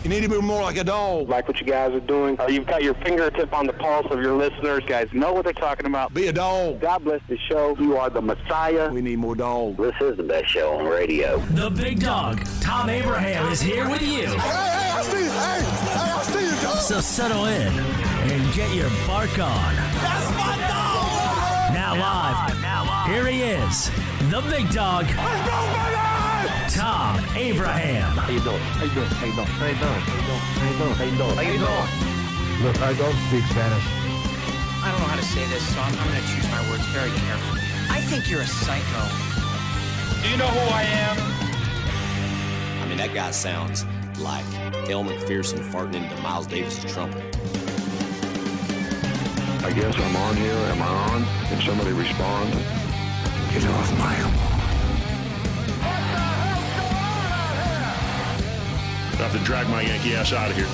Speaker 3: You need to be more like a dog.
Speaker 23: Like what you guys are doing. You've got your fingertip on the pulse of your listeners. You guys know what they're talking about.
Speaker 3: Be a dog.
Speaker 23: God bless the show. You are the Messiah.
Speaker 3: We need more dogs.
Speaker 23: This is the best show on radio.
Speaker 24: The big dog, Thom Abraham, is here with you.
Speaker 3: Hey, I see you, dog.
Speaker 24: So settle in and get your bark on.
Speaker 3: That's my dog.
Speaker 24: Now live, here he is, the big dog.
Speaker 3: Let's go, baby!
Speaker 24: Thom Abraham.
Speaker 25: How you doing? How you doing? How you doing? How you doing? How you doing? How you doing? How you doing? How you doing? Look, I don't speak Spanish.
Speaker 26: I don't know how to say this, so I'm going to choose my words very carefully. I think you're a psycho.
Speaker 3: Do you know who I am?
Speaker 27: I mean, that guy sounds like El McPherson farting into Miles Davis's trumpet.
Speaker 25: I guess I'm on here. Am I on? Can somebody respond? Get off my lawn.
Speaker 28: I have to drag my Yankee ass out of here.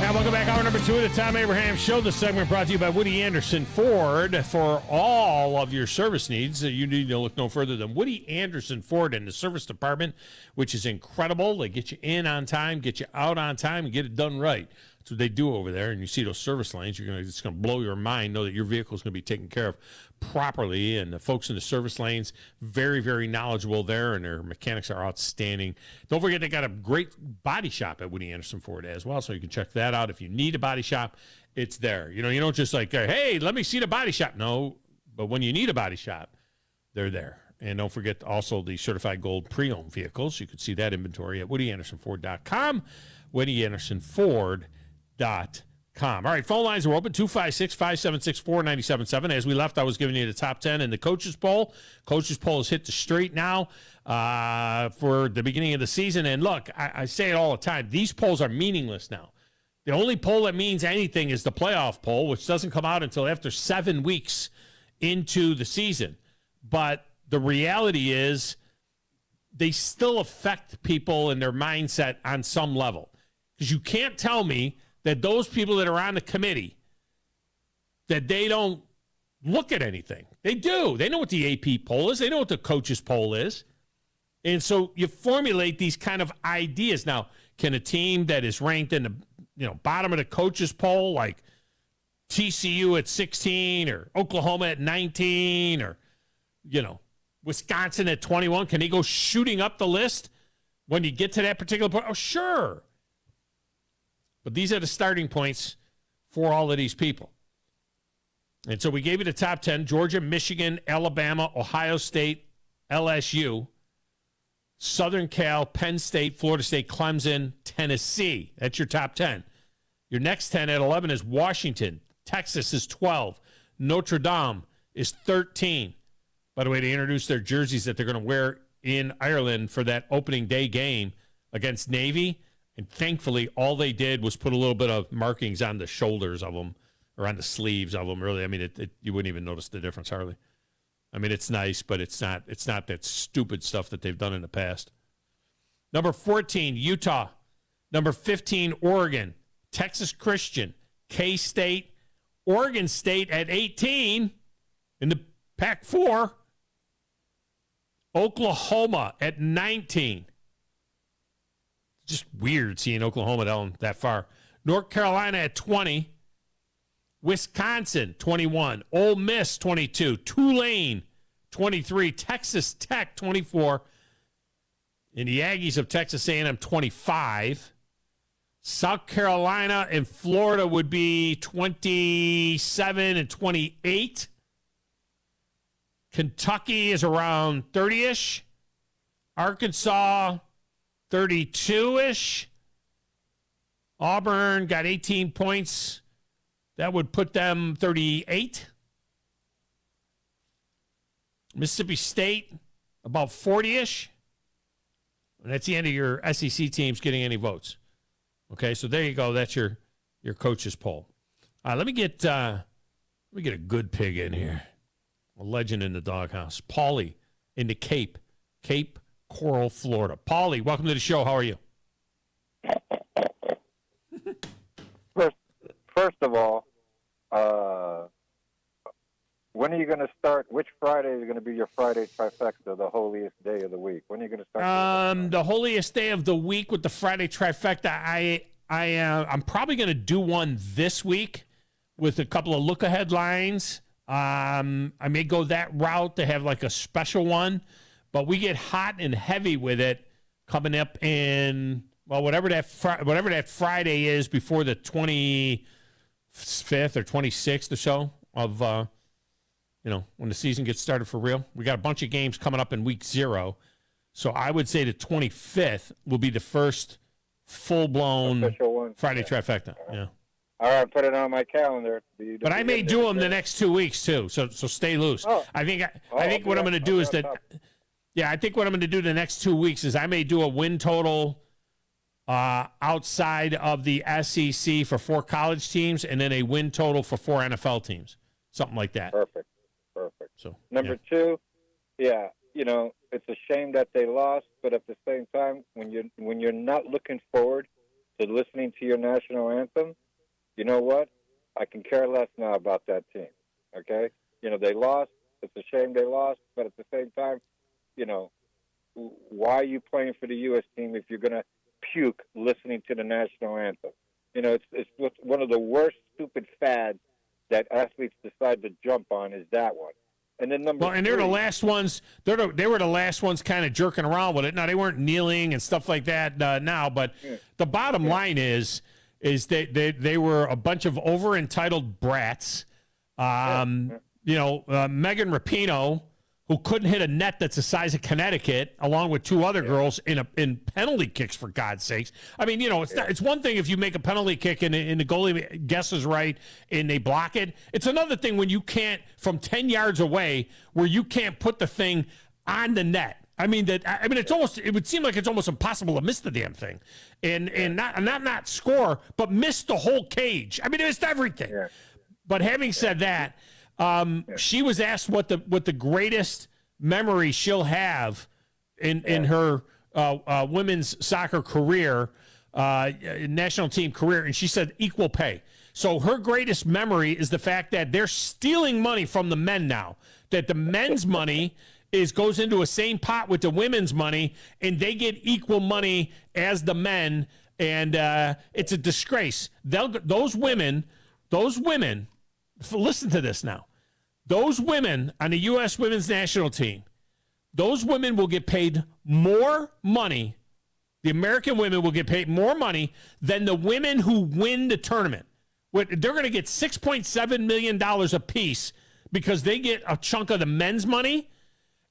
Speaker 1: And welcome back. Hour number 2 of the Thom Abraham Show. This segment brought to you by Woody Anderson Ford. For all of your service needs, you need to look no further than Woody Anderson Ford in the service department, which is incredible. They get you in on time, get you out on time, and get it done right. That's what they do over there. And you see those service lanes, it's going to blow your mind. Know that your vehicle is going to be taken care of properly. And the folks in the service lanes, very, very knowledgeable there, and their mechanics are outstanding. Don't forget, they got a great body shop at Woody Anderson Ford as well, so you can check that out. If you need a body shop, it's there. You don't just like, hey, let me see the body shop. No, but when you need a body shop, they're there. And don't forget also the certified gold pre-owned vehicles. You can see that inventory at WoodyAndersonFord.com, WoodyAndersonFord.com. All right, phone lines are open, 256-576-4977. As we left, I was giving you the top 10 in the coaches poll. Coaches poll has hit the street now for the beginning of the season. And look, I say it all the time. These polls are meaningless now. The only poll that means anything is the playoff poll, which doesn't come out until after 7 weeks into the season. But the reality is they still affect people and their mindset on some level. Because you can't tell me that those people that are on the committee, that they don't look at anything. They do. They know what the AP poll is. They know what the coaches poll is. And so you formulate these kind of ideas. Now, can a team that is ranked in the bottom of the coaches poll, like TCU at 16 or Oklahoma at 19 or, Wisconsin at 21, can they go shooting up the list when you get to that particular point? Oh, sure. But these are the starting points for all of these people. And so we gave you the top 10, Georgia, Michigan, Alabama, Ohio State, LSU. Southern Cal, Penn State, Florida State, Clemson, Tennessee. That's your top 10. Your next 10 at 11 is Washington. Texas is 12. Notre Dame is 13. By the way, they introduced their jerseys that they're going to wear in Ireland for that opening day game against Navy. And thankfully, all they did was put a little bit of markings on the shoulders of them or on the sleeves of them. Really, I mean, you wouldn't even notice the difference hardly. I mean, it's nice, but it's not that stupid stuff that they've done in the past. Number 14, Utah. Number 15, Oregon. Texas Christian. K-State. Oregon State at 18 in the Pac-4. Oklahoma at 19. Just weird seeing Oklahoma down that far. North Carolina at 20. Wisconsin, 21. Ole Miss, 22. Tulane, 23. Texas Tech, 24. And the Aggies of Texas A&M, 25. South Carolina and Florida would be 27 and 28. Kentucky is around 30-ish. Arkansas, 32-ish. Auburn got 18 points. That would put them 38. Mississippi State, about 40-ish. And that's the end of your SEC teams getting any votes. Okay, so there you go. That's your coach's poll. Let me get a good pig in here. A legend in the doghouse. Paulie in the Cape Coral, Florida. Paulie, welcome to the show. How are you?
Speaker 9: First of all, when are you going to start? Which Friday is going to be your Friday trifecta, the holiest day of the week? When are you going to start?
Speaker 1: The holiest day of the week with the Friday trifecta. I'm probably going to do one this week with a couple of look-ahead lines. I may go that route to have like a special one, but we get hot and heavy with it coming up in whatever that Friday is before the 25th or 26th or so of when the season gets started for real. We got a bunch of games coming up in week 0. So I would say the 25th will be the first full-blown Friday trifecta. Yeah.
Speaker 9: All right, put it on my calendar.
Speaker 1: But I may do them the next 2 weeks too. So stay loose. I think what I'm going to do is that. Yeah, I think what I'm going to do the next 2 weeks is I may do a win total outside of the SEC for 4 college teams, and then a win total for 4 NFL teams, something like that.
Speaker 9: Perfect.
Speaker 1: So
Speaker 9: number 2, it's a shame that they lost, but at the same time, when you're not looking forward to listening to your national anthem, you know what? I can care less now about that team. Okay, they lost. It's a shame they lost, but at the same time, why are you playing for the U.S. team if you're going to puke listening to the national anthem? It's one of the worst stupid fads that athletes decide to jump on is that one. And then
Speaker 1: they're the last ones. They were the last ones kind of jerking around with it. Now, they weren't kneeling and stuff like that now, but the bottom line is that they were a bunch of over-entitled brats. Megan Rapinoe, who couldn't hit a net that's the size of Connecticut, along with 2 other girls in penalty kicks, for God's sakes. I mean, it's one thing if you make a penalty kick and the goalie guesses right and they block it. It's another thing when you can't, from 10 yards away, where you can't put the thing on the net. It would seem like it's almost impossible to miss the damn thing, and not score, but miss the whole cage. I mean, it missed everything. Yeah. But having said that. She was asked what the greatest memory she'll have in her women's soccer career, national team career, and she said equal pay. So her greatest memory is the fact that they're stealing money from the men now, that the men's money goes into a same pot with the women's money, and they get equal money as the men, and it's a disgrace. Those women, listen to this now. Those women on the U.S. women's national team, those women will get paid more money. The American women will get paid more money than the women who win the tournament. They're going to get $6.7 million apiece because they get a chunk of the men's money,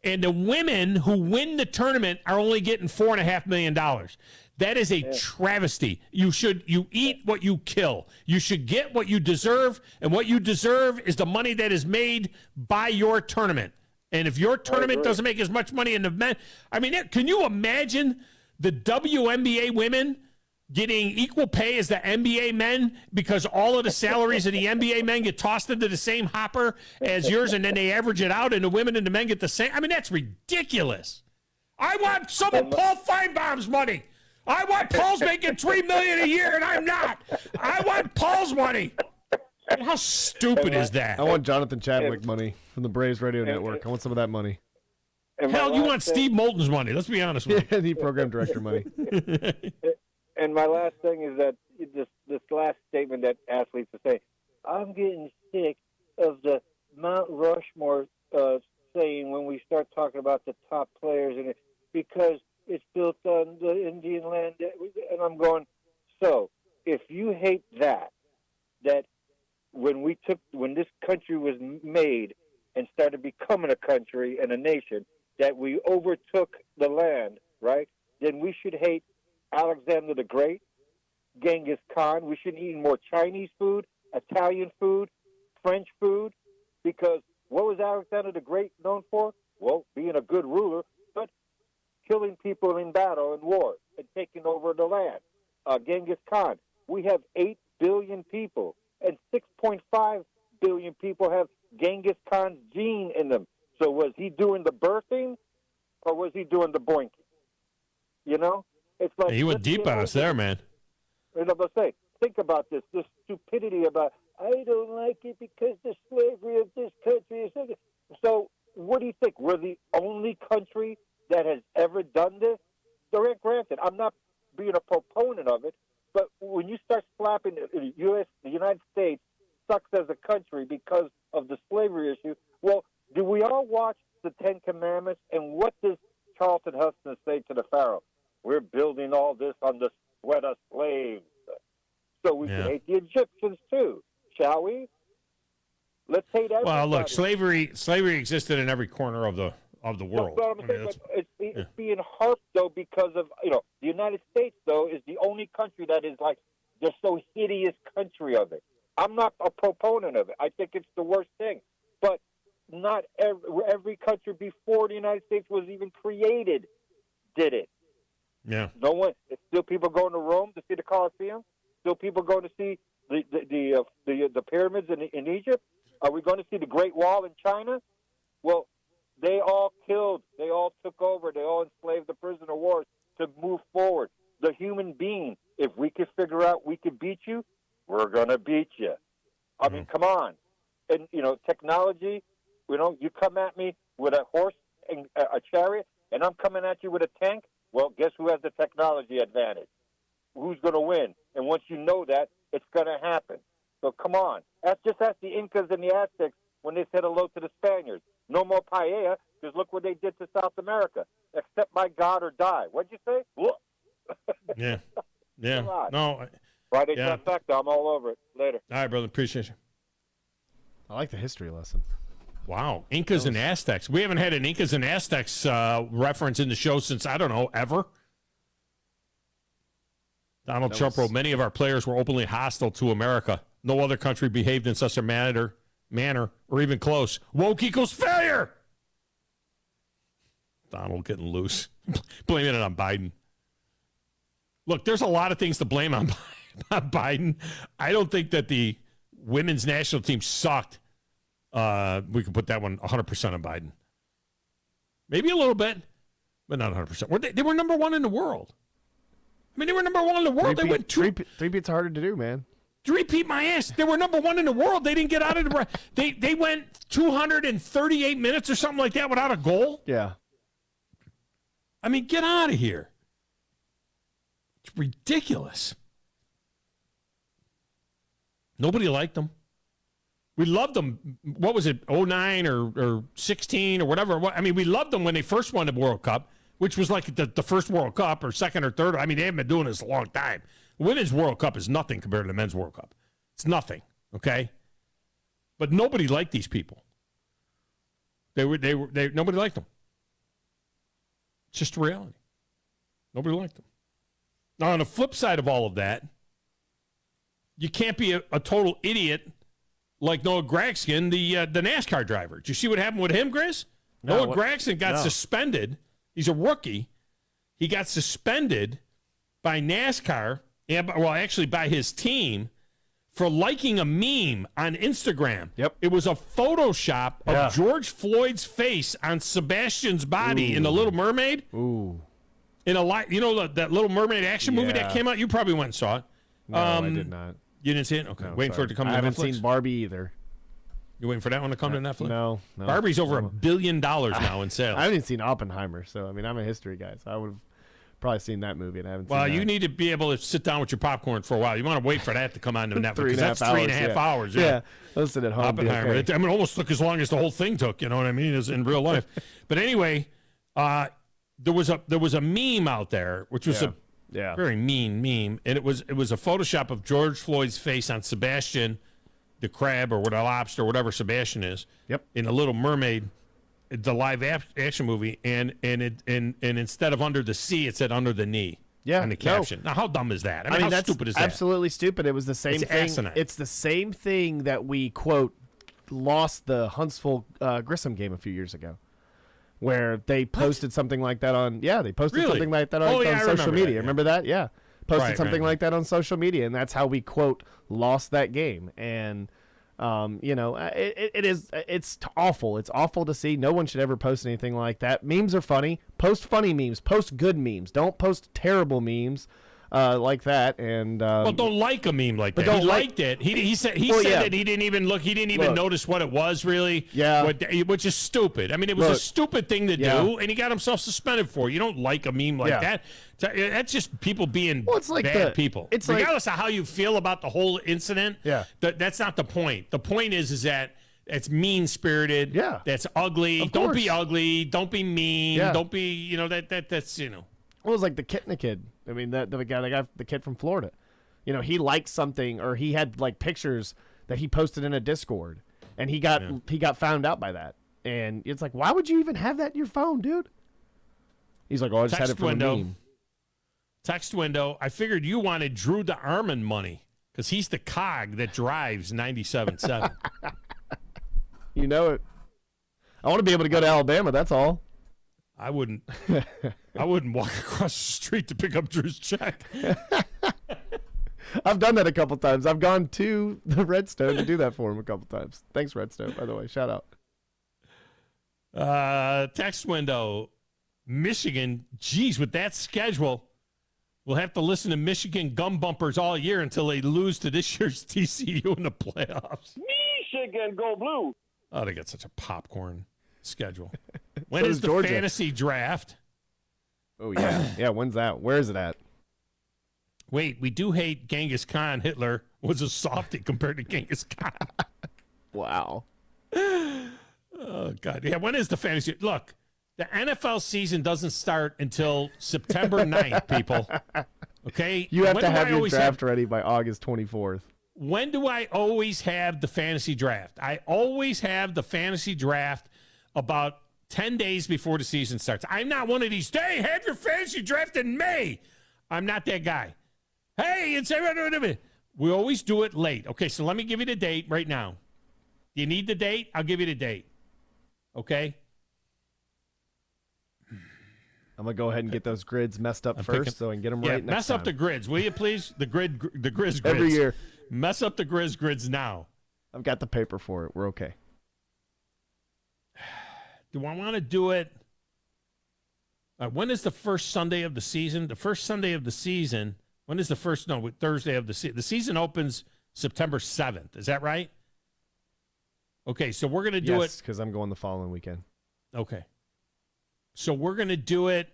Speaker 1: And the women who win the tournament are only getting $4.5 million. That is a travesty. You eat what you kill. You should get what you deserve, and what you deserve is the money that is made by your tournament. And if your tournament doesn't make as much money in the men, I mean, can you imagine the WNBA women getting equal pay as the NBA men because all of the salaries of the NBA men get tossed into the same hopper as yours, and then they average it out, and the women and the men get the same? I mean, that's ridiculous. I want some of Paul Feinbaum's money. I want Paul's making $3 million a year, and I'm not. I want Paul's money. How stupid is that?
Speaker 10: I want Jonathan Chadwick money from the Braves Radio Network. I want some of that money.
Speaker 1: Hell, you want Steve Moulton's money. Let's be honest with you.
Speaker 10: Yeah, the program director money.
Speaker 9: And my last thing is that this last statement that athletes are saying, I'm getting sick of the Mount Rushmore saying when we start talking about the top players, and because it's built on the Indian land. And I'm going, so if you hate that when this country was made and started becoming a country and a nation, that we overtook the land, right? Then we should hate Alexander the Great, Genghis Khan. We should eat more Chinese food, Italian food, French food, because what was Alexander the Great known for? Well, being a good ruler, but killing people in battle and war and taking over the land. Genghis Khan. We have 8 billion people, and 6.5 billion people have Genghis Khan's gene in them. So was he doing the birthing, or was he doing the boinking? You know? It's like
Speaker 1: he went deep on us there, man.
Speaker 9: You know, but say, think about this stupidity about, I don't like it because the slavery of this country is... So what do you think? We're the only country that has ever done this? Granted, I'm not being a proponent of it, but when you start slapping the United States sucks as a country because of the slavery issue, well, do we all watch the Ten Commandments? And what does Charlton Heston say to the Pharaoh? We're building all this on the sweat of slaves. So we should hate the Egyptians too, shall we? Let's hate everybody.
Speaker 1: Well, look, slavery existed in every corner of the world.
Speaker 9: That's what I'm saying, but it's being harped, though, because of, the United States, though, is the only country that is like the so hideous country of it. I'm not a proponent of it. I think it's the worst thing. But not every country before the United States was even created did it.
Speaker 1: Yeah.
Speaker 9: No one. It's still people going to Rome to see the Colosseum. Still people going to see the pyramids in Egypt. Are we going to see the Great Wall in China? Well, they all killed. They all took over. They all enslaved the prisoner of war to move forward. The human being. If we could figure out we could beat you, we're going to beat you. I mean, come on. And technology. You come at me with a horse and a chariot, and I'm coming at you with a tank. Well, guess who has the technology advantage? Who's going to win? And once you know that, it's going to happen. So come on. That's the Incas and the Aztecs when they said hello to the Spaniards. No more paella, because look what they did to South America. Accept by God or die. What'd you say? Look.
Speaker 1: Yeah. No.
Speaker 9: Friday trifecta. I'm all over it. Later.
Speaker 1: All right, brother. Appreciate you.
Speaker 10: I like the history lesson.
Speaker 1: Wow. Incas and Aztecs. We haven't had an Incas and Aztecs reference in the show since, I don't know, ever. Donald Trump wrote, many of our players were openly hostile to America. No other country behaved in such a manner, or even close. Woke equals failure. Donald getting loose. Blaming it on Biden. Look, there's a lot of things to blame on Biden. I don't think that the women's national team sucked. We can put that one 100% on Biden. Maybe a little bit, but not 100%. They were number one in the world. I mean, they were number one in the world. They went
Speaker 10: three-peat's harder to do, man.
Speaker 1: Three-peat my ass. They were number one in the world. They didn't get out of the... They went 238 minutes or something like that without a goal.
Speaker 10: Yeah.
Speaker 1: I mean, get out of here. It's ridiculous. Nobody liked them. We loved them. What was it, 09 or 16 or whatever? I mean, we loved them when they first won the World Cup, which was like the first World Cup or second or third. I mean, they haven't been doing this a long time. Women's World Cup is nothing compared to the men's World Cup. It's nothing, okay? But nobody liked these people. Nobody liked them. It's just reality. Nobody liked him. Now, on the flip side of all of that, you can't be a total idiot like Noah Gragson, the NASCAR driver. Did you see what happened with him, Grizz? Noah Gragson got suspended. He's a rookie. He got suspended by NASCAR, actually by his team, for liking a meme on Instagram.
Speaker 10: Yep.
Speaker 1: It was a Photoshop of George Floyd's face on Sebastian's body in The Little Mermaid.
Speaker 10: Ooh.
Speaker 1: In that Little Mermaid action movie that came out? You probably went and saw it.
Speaker 10: No, I did not.
Speaker 1: You didn't see it? Okay.
Speaker 10: No,
Speaker 1: waiting for it to come to Netflix?
Speaker 10: I haven't seen Barbie either.
Speaker 1: You waiting for that one to come to Netflix?
Speaker 10: No.
Speaker 1: Barbie's over $1 billion now in sales.
Speaker 10: I haven't seen Oppenheimer, so, I mean, I'm a history guy, so I would have probably seen that movie, and I haven't seen that.
Speaker 1: You need to be able to sit down with your popcorn for a while. You want to wait for that to come on to Netflix, because that's 3.5 hours.
Speaker 10: Yeah. Listen at home.
Speaker 1: Oppenheimer.
Speaker 10: Okay.
Speaker 1: It almost took as long as the whole thing took, you know what I mean, is in real life. But anyway, there was a meme out there, which was a very mean meme, and it was a Photoshop of George Floyd's face on Sebastian the crab or what a lobster, whatever Sebastian is.
Speaker 10: Yep.
Speaker 1: In The Little Mermaid, the live action movie, and instead of under the sea, it said under the knee.
Speaker 10: Yeah,
Speaker 1: on the caption. Now, how dumb is that? I mean, how
Speaker 10: that's
Speaker 1: stupid is that?
Speaker 10: Absolutely stupid. It was the same thing.
Speaker 1: Asinine.
Speaker 10: It's the same thing that we quote lost the Huntsville Grissom game a few years ago, where they posted something like that on. Yeah, they posted something like that on social media. Remember that? Yeah, posted something like that on social media, and that's how we quote lost that game. And it's awful. It's awful to see. No one should ever post anything like that. Memes are funny. Post funny memes. Post good memes. Don't post terrible memes like that. And
Speaker 1: don't like a meme like that.
Speaker 10: Don't
Speaker 1: he liked it. He said that he didn't even look. He didn't even notice what it was really.
Speaker 10: Yeah,
Speaker 1: which is stupid. I mean, it was a stupid thing to do, and he got himself suspended for it. You don't like a meme like that. That's just people being bad people.
Speaker 10: It's
Speaker 1: regardless of how you feel about the whole incident.
Speaker 10: Yeah,
Speaker 1: that's not the point. The point is that it's mean-spirited.
Speaker 10: Yeah,
Speaker 1: that's ugly. Don't be ugly. Don't be mean.
Speaker 10: Yeah.
Speaker 1: Don't be. That's
Speaker 10: Well, it was like the kid. I mean, the kid from Florida. He liked something, or he had like pictures that he posted in a Discord, and he got found out by that. And it's like, why would you even have that in your phone, dude? He's like, I just had it from a meme.
Speaker 1: Text window. I figured you wanted Drew DeArmond money because he's the cog that drives 97.7.
Speaker 10: You know it. I want to be able to go to Alabama. That's all.
Speaker 1: I wouldn't walk across the street to pick up Drew's check.
Speaker 10: I've done that a couple times. I've gone to the Redstone to do that for him a couple times. Thanks, Redstone, by the way. Shout
Speaker 1: out. Text window. Michigan. Geez, with that schedule, we'll have to listen to Michigan gum bumpers all year until they lose to this year's TCU in the playoffs.
Speaker 23: Michigan, go blue.
Speaker 1: Oh, they got such a popcorn schedule. When is the fantasy draft?
Speaker 10: Oh, yeah. Yeah, when's that? Where is it at?
Speaker 1: Wait, we do hate Genghis Khan. Hitler was a softie compared to Genghis Khan.
Speaker 10: Wow.
Speaker 1: Oh, God. Yeah, when is the fantasy? Look, the NFL season doesn't start until September 9th, people. Okay?
Speaker 10: You have to have your draft ready by August 24th.
Speaker 1: When do I always have the fantasy draft? I always have the fantasy draft about 10 days before the season starts. I'm not one of these, hey, have your fantasy draft in May. I'm not that guy. Hey, we always do it late. Okay, so let me give you the date right now. Do you need the date? I'll give you the date. Okay?
Speaker 10: I'm going to go ahead and get those grids messed up first so I can get them right next
Speaker 1: mess up
Speaker 10: time.
Speaker 1: the grids, will you please? The Grizz grids.
Speaker 10: Every year.
Speaker 1: Mess up the Grizz grids now.
Speaker 10: I've got the paper for it. We're okay.
Speaker 1: Do I want to do it? When is the first Sunday of the season? The first Sunday of the season. When is the first? No, Thursday of the season. The season opens September 7th. Is that right? Okay, so we're going to do it.
Speaker 10: Yes, because I'm going the following weekend.
Speaker 1: Okay. So we're going to do it.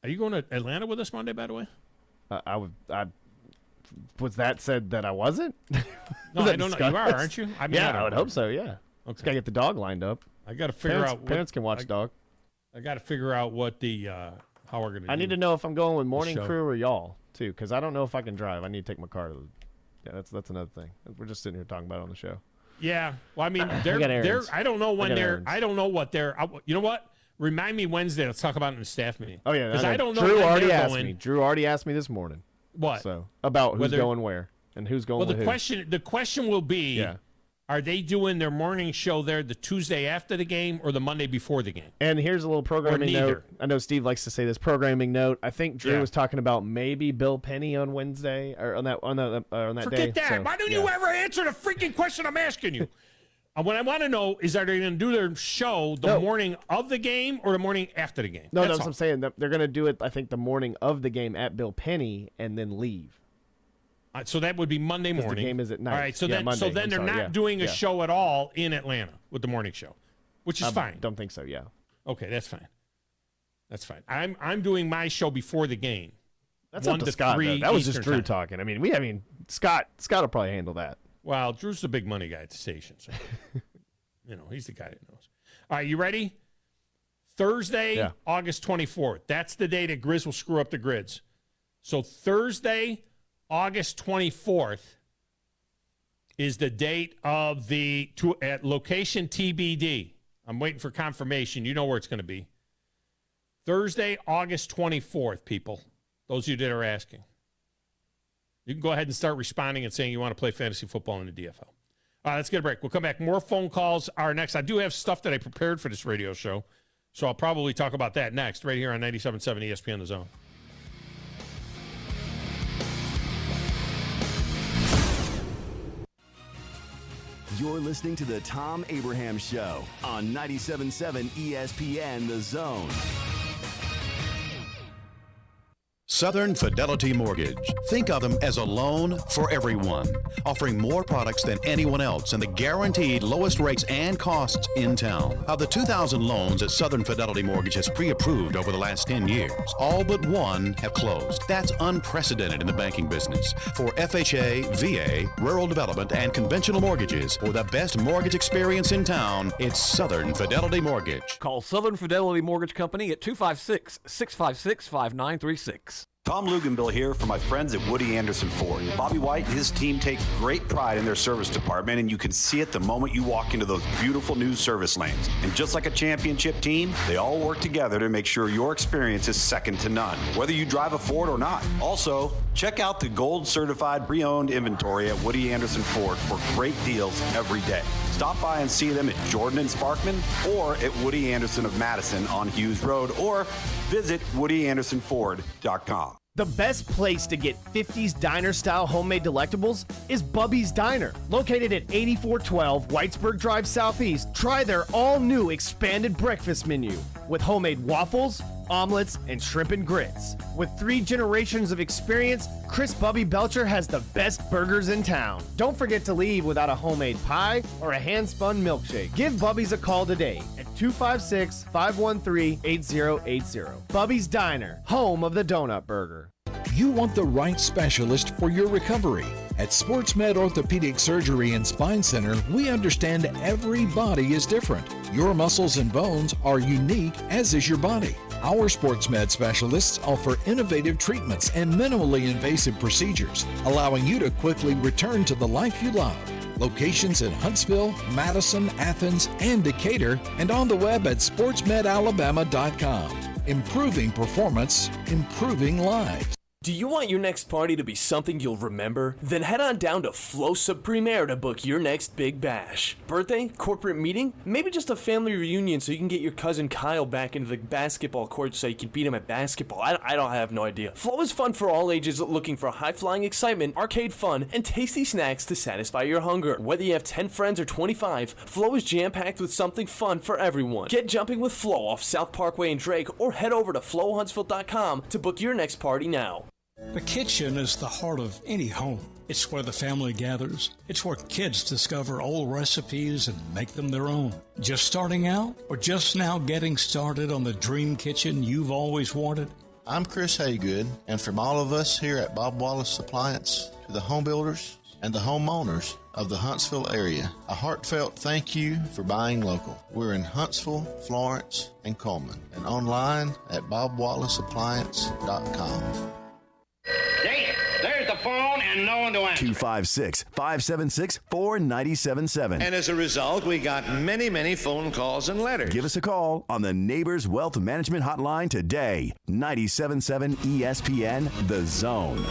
Speaker 1: Are you going to Atlanta with us Monday, by the way?
Speaker 10: Was that said that I wasn't?
Speaker 1: No, I don't know. You are, aren't you? I mean,
Speaker 10: I would hope so, yeah.
Speaker 1: Okay.
Speaker 10: Just got to get the dog lined up.
Speaker 1: I got to figure out.
Speaker 10: Parents can watch dog.
Speaker 1: I got to figure out what the how we're going to.
Speaker 10: I need to know if I'm going with morning crew or y'all too, because I don't know if I can drive. I need to take my car to. That's another thing. We're just sitting here talking about it on the show.
Speaker 1: Yeah, well, I mean, they're. I don't know when they're. I don't know what they're. You know what? Remind me Wednesday. Let's talk about it in the staff meeting.
Speaker 10: Oh, yeah.
Speaker 1: Because I don't know
Speaker 10: Drew
Speaker 1: when
Speaker 10: already
Speaker 1: they're
Speaker 10: asked
Speaker 1: going.
Speaker 10: me. Drew already asked me this morning.
Speaker 1: What?
Speaker 10: So about who's going where and who's going with who.
Speaker 1: The question will be, are they doing their morning show there the Tuesday after the game or the Monday before the game?
Speaker 10: And here's a little programming note. I know Steve likes to say this programming note. I think Drew was talking about maybe Bill Penny on Wednesday or on that day.
Speaker 1: Forget that.
Speaker 10: So,
Speaker 1: Why don't you ever answer the freaking question I'm asking you? What I want to know is, are they going to do their show the morning of the game or the morning after the game?
Speaker 10: No, that's what I'm saying. They're going to do it, I think, the morning of the game at Bill Penny and then leave.
Speaker 1: So that would be Monday morning.
Speaker 10: The game is at night.
Speaker 1: All right, so then they're not doing a show at all in Atlanta with the morning show, which is fine.
Speaker 10: Don't think so, yeah.
Speaker 1: Okay, that's fine. That's fine. I'm doing my show before the game.
Speaker 10: That's up to Scott. That was just Drew talking. I mean, Scott will probably handle that.
Speaker 1: Well, Drew's the big money guy at the station, so he's the guy that knows. All right, you ready? Thursday, August 24th. That's the day that Grizz will screw up the grids. So Thursday, August 24th is the date of at location TBD. I'm waiting for confirmation. You know where it's going to be. Thursday, August 24th, people. Those of you that are asking. You can go ahead and start responding and saying you want to play fantasy football in the DFL. Let's get a break. We'll come back. More phone calls are next. I do have stuff that I prepared for this radio show, so I'll probably talk about that next, right here on 97.7 ESPN The Zone.
Speaker 15: You're listening to the Thom Abraham Show on 97.7 ESPN The Zone.
Speaker 6: Southern Fidelity Mortgage. Think of them as a loan for everyone, offering more products than anyone else and the guaranteed lowest rates and costs in town. Of the 2,000 loans that Southern Fidelity Mortgage has pre-approved over the last 10 years, all but one have closed. That's unprecedented in the banking business. For FHA, VA, rural development, and conventional mortgages, for the best mortgage experience in town, it's Southern Fidelity Mortgage.
Speaker 11: Call Southern Fidelity Mortgage Company at 256-656-5936.
Speaker 12: Tom Luganbill here for my friends at Woody Anderson Ford. Bobby White and his team take great pride in their service department, and you can see it the moment you walk into those beautiful new service lanes. And just like a championship team, they all work together to make sure your experience is second to none, whether you drive a Ford or not. Also, check out the gold certified pre-owned inventory at Woody Anderson Ford for great deals every day. Stop by and see them at Jordan and Sparkman or at Woody Anderson of Madison on Hughes Road, or visit WoodyAndersonFord.com.
Speaker 10: The best place to get 50s diner-style homemade delectables is Bubby's Diner. Located at 8412 Whitesburg Drive Southeast, try their all-new expanded breakfast menu with homemade waffles, omelets, and shrimp and grits. With 3 generations of experience, Chris Bubby Belcher has the best burgers in town. Don't forget to leave without a homemade pie or a hand-spun milkshake. Give Bubby's a call today at 256-513-8080. Bubby's Diner, home of the donut burger.
Speaker 13: You want the right specialist for your recovery. At SportsMed Orthopedic Surgery and Spine Center, we understand every body is different. Your muscles and bones are unique, as is your body. Our SportsMed specialists offer innovative treatments and minimally invasive procedures, allowing you to quickly return to the life you love. Locations in Huntsville, Madison, Athens, and Decatur, and on the web at sportsmedalabama.com. Improving performance, improving lives.
Speaker 16: Do you want your next party to be something you'll remember? Then head on down to Flosa Premier to book your next big bash. Birthday? Corporate meeting? Maybe just a family reunion so you can get your cousin Kyle back into the basketball court so you can beat him at basketball. I have no idea. Flow is fun for all ages looking for high-flying excitement, arcade fun, and tasty snacks to satisfy your hunger. Whether you have 10 friends or 25, Flow is jam-packed with something fun for everyone. Get jumping with Flow off South Parkway in Drake or head over to flowhuntsville.com to book your next party now.
Speaker 18: The kitchen is the heart of any home. It's where the family gathers. It's where kids discover old recipes and make them their own. Just starting out or just now getting started on the dream kitchen you've always wanted?
Speaker 19: I'm Chris Haygood, and from all of us here at Bob Wallace Appliance to the home builders and the homeowners of the Huntsville area, a heartfelt thank you for buying local. We're in Huntsville, Florence, and Coleman, and online at bobwallaceappliance.com.
Speaker 20: There's the
Speaker 2: phone and no one to answer.
Speaker 15: 256-576-4977.
Speaker 4: And as a result, we got many, many phone calls and letters.
Speaker 15: Give us a call on the Neighbors Wealth Management Hotline today. 97.7 ESPN, The Zone.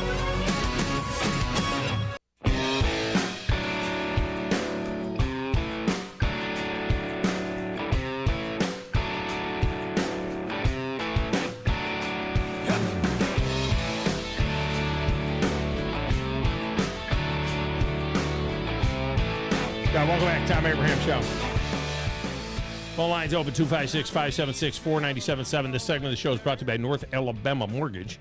Speaker 1: Welcome back, Tom Abraham Show. Phone lines open 256-576-4977. This segment of the show is brought to you by North Alabama Mortgage.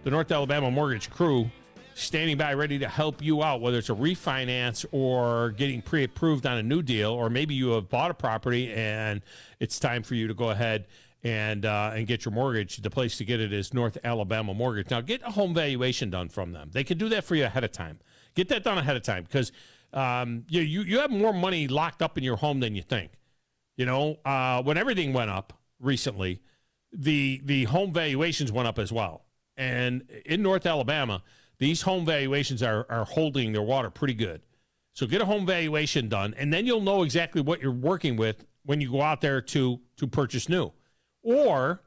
Speaker 1: The North Alabama Mortgage crew standing by ready to help you out, whether it's a refinance or getting pre-approved on a new deal, or maybe you have bought a property and it's time for you to go ahead and get your mortgage. The place to get it is North Alabama Mortgage. Now, get a home valuation done from them. They can do that for you ahead of time. Get that done ahead of time because you have more money locked up in your home than you think. You know, when everything went up recently, the home valuations went up as well. And in North Alabama, these home valuations are holding their water pretty good. So get a home valuation done, and then you'll know exactly what you're working with when you go out there to purchase new. Or,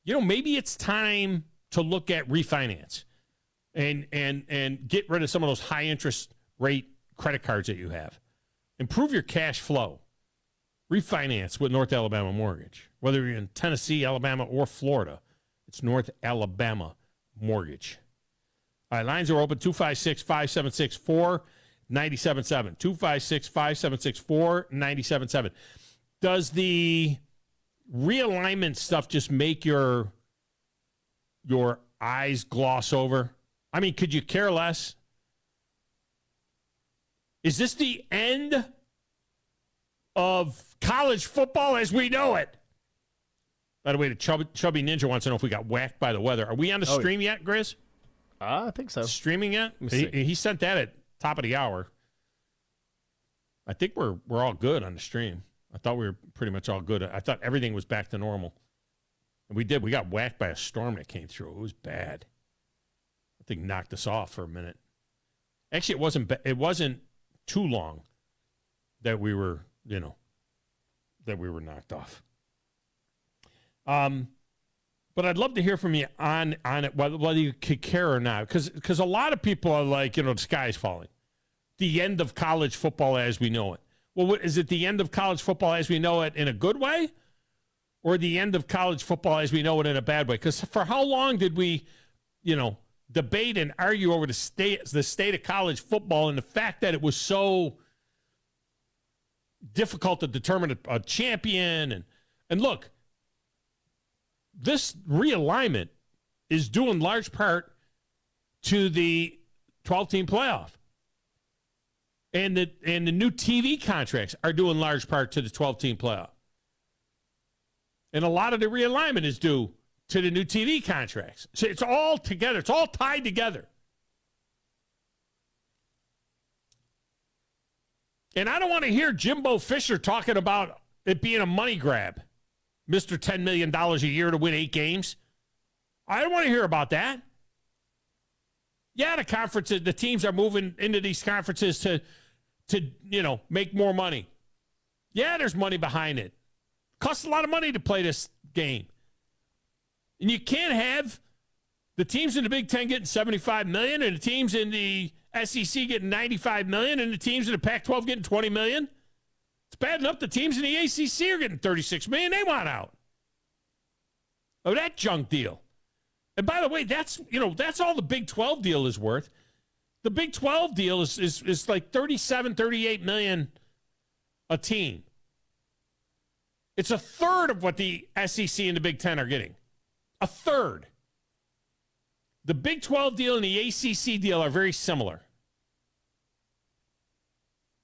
Speaker 1: you know, maybe it's time to look at refinance and get rid of some of those high interest rate credit cards that you have. Improve your cash flow. Refinance with North Alabama Mortgage. Whether you're in Tennessee, Alabama, or Florida, it's North Alabama Mortgage. All right, lines are open, 256-576-4977. 256-576-4977. Does the realignment stuff just make your eyes gloss over? I mean, could you care less? Is this the end of college football as we know it? By the way, the Chubby Ninja wants to know if we got whacked by the weather. Are we on the stream yet, Grizz?
Speaker 10: I think so.
Speaker 1: Streaming yet? He sent that at top of the hour. I think we're all good on the stream. I thought we were pretty much all good. I thought everything was back to normal. And we did. We got whacked by a storm that came through. It was bad. I think knocked us off for a minute. Actually, it wasn't too long that we were, knocked off. But I'd love to hear from you on it, whether you could care or not, because a lot of people are like, the sky's falling. The end of college football as we know it. Well, is it the end of college football as we know it in a good way, or the end of college football as we know it in a bad way? Because for how long did we, debate and argue over the state of college football and the fact that it was so difficult to determine a champion? And look, this realignment is due in large part to the 12-team playoff. And the new TV contracts are due in large part to the 12-team playoff. And a lot of the realignment is due to the new TV contracts. So it's all together. It's all tied together. And I don't want to hear Jimbo Fisher talking about it being a money grab. Mr. $10 million a year to win 8 games. I don't want to hear about that. Yeah, the teams are moving into these conferences to make more money. Yeah, there's money behind it. Costs a lot of money to play this game. And you can't have the teams in the Big Ten getting $75 million and the teams in the SEC getting $95 million and the teams in the Pac-12 getting $20 million. It's bad enough the teams in the ACC are getting $36 million. They want out of that junk deal. And by the way, that's all the Big 12 deal is worth. The Big 12 deal is like $37, $38 million a team. It's a third of what the SEC and the Big 10 are getting. A third. The Big 12 deal and the ACC deal are very similar.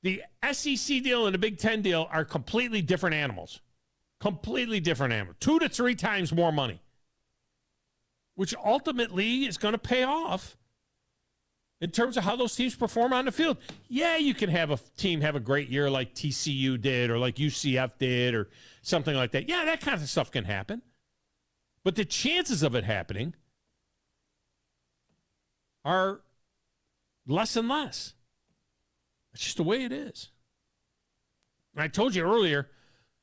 Speaker 1: The SEC deal and the Big 10 deal are completely different animals. Completely different animals. 2 to 3 times more money. Which ultimately is going to pay off in terms of how those teams perform on the field. Yeah, you can have a team have a great year like TCU did or like UCF did or something like that. Yeah, that kind of stuff can happen. But the chances of it happening are less and less. That's just the way it is. And I told you earlier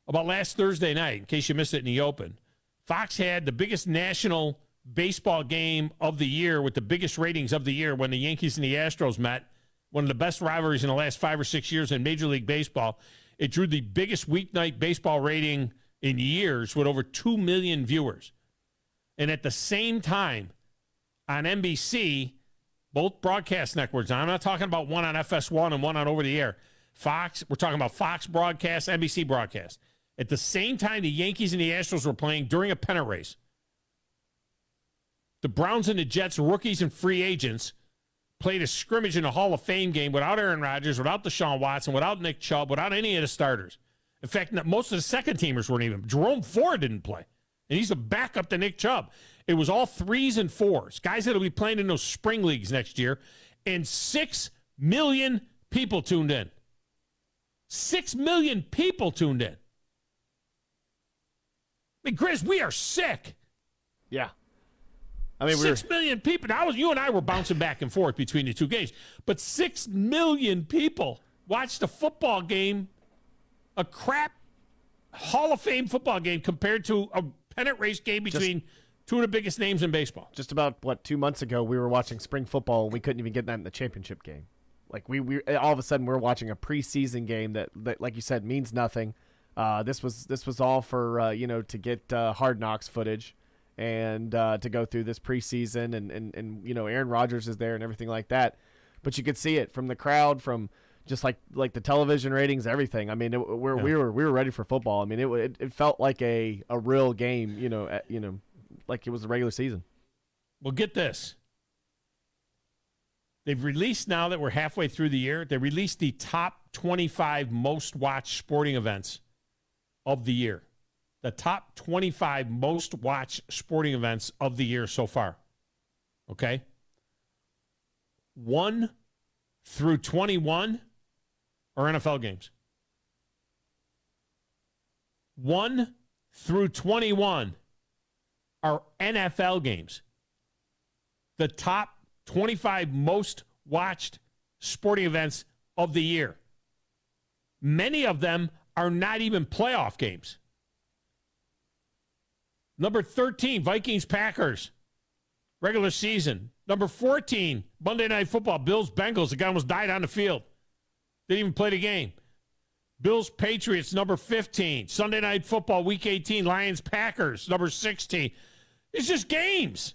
Speaker 1: about last Thursday night, in case you missed it in the open. Fox had the biggest national baseball game of the year with the biggest ratings of the year when the Yankees and the Astros met. One of the best rivalries in the last 5 or 6 years in Major League Baseball. It drew the biggest weeknight baseball rating in years with over 2 million viewers. And at the same time, on NBC, both broadcast networks, I'm not talking about one on FS1 and one on over-the-air. Fox, we're talking about Fox broadcast, NBC broadcast. At the same time the Yankees and the Astros were playing during a pennant race, the Browns and the Jets, rookies and free agents, played a scrimmage in a Hall of Fame game without Aaron Rodgers, without Deshaun Watson, without Nick Chubb, without any of the starters. In fact, most of the second-teamers weren't even. Jerome Ford didn't play, and he's a backup to Nick Chubb. It was all 3s and 4s, guys that will be playing in those spring leagues next year, and 6 million people tuned in. 6 million people tuned in. I mean, Grizz, we are sick.
Speaker 10: Yeah. I mean,
Speaker 1: 6 million people. Now, you and I were bouncing back and forth between the two games, but 6 million people watched a football game, a crap Hall of Fame football game compared to a pennant race game between two of the biggest names in baseball.
Speaker 10: Just about, 2 months ago, we were watching spring football, and we couldn't even get that in the championship game. Like, we all of a sudden, we're watching a preseason game that, like you said, means nothing. This was all for, to get Hard Knocks footage and to go through this preseason, and Aaron Rodgers is there and everything like that. But you could see it from the crowd, from just like the television ratings, everything. I mean, we were ready for football. I mean, it felt like a real game, like it was the regular season.
Speaker 1: Well, get this. They've released, now that we're halfway through the year, they released the top 25 most watched sporting events of the year. The top 25 most watched sporting events of the year so far. Okay? 1 through 21 are NFL games. 1 through 21 are NFL games. The top 25 most watched sporting events of the year. Many of them are not even playoff games. Number 13, Vikings-Packers, regular season. Number 14, Monday Night Football, Bills-Bengals. The guy almost died on the field. Didn't even play the game. Bills-Patriots, number 15. Sunday Night Football, Week 18, Lions-Packers, number 16. It's just games.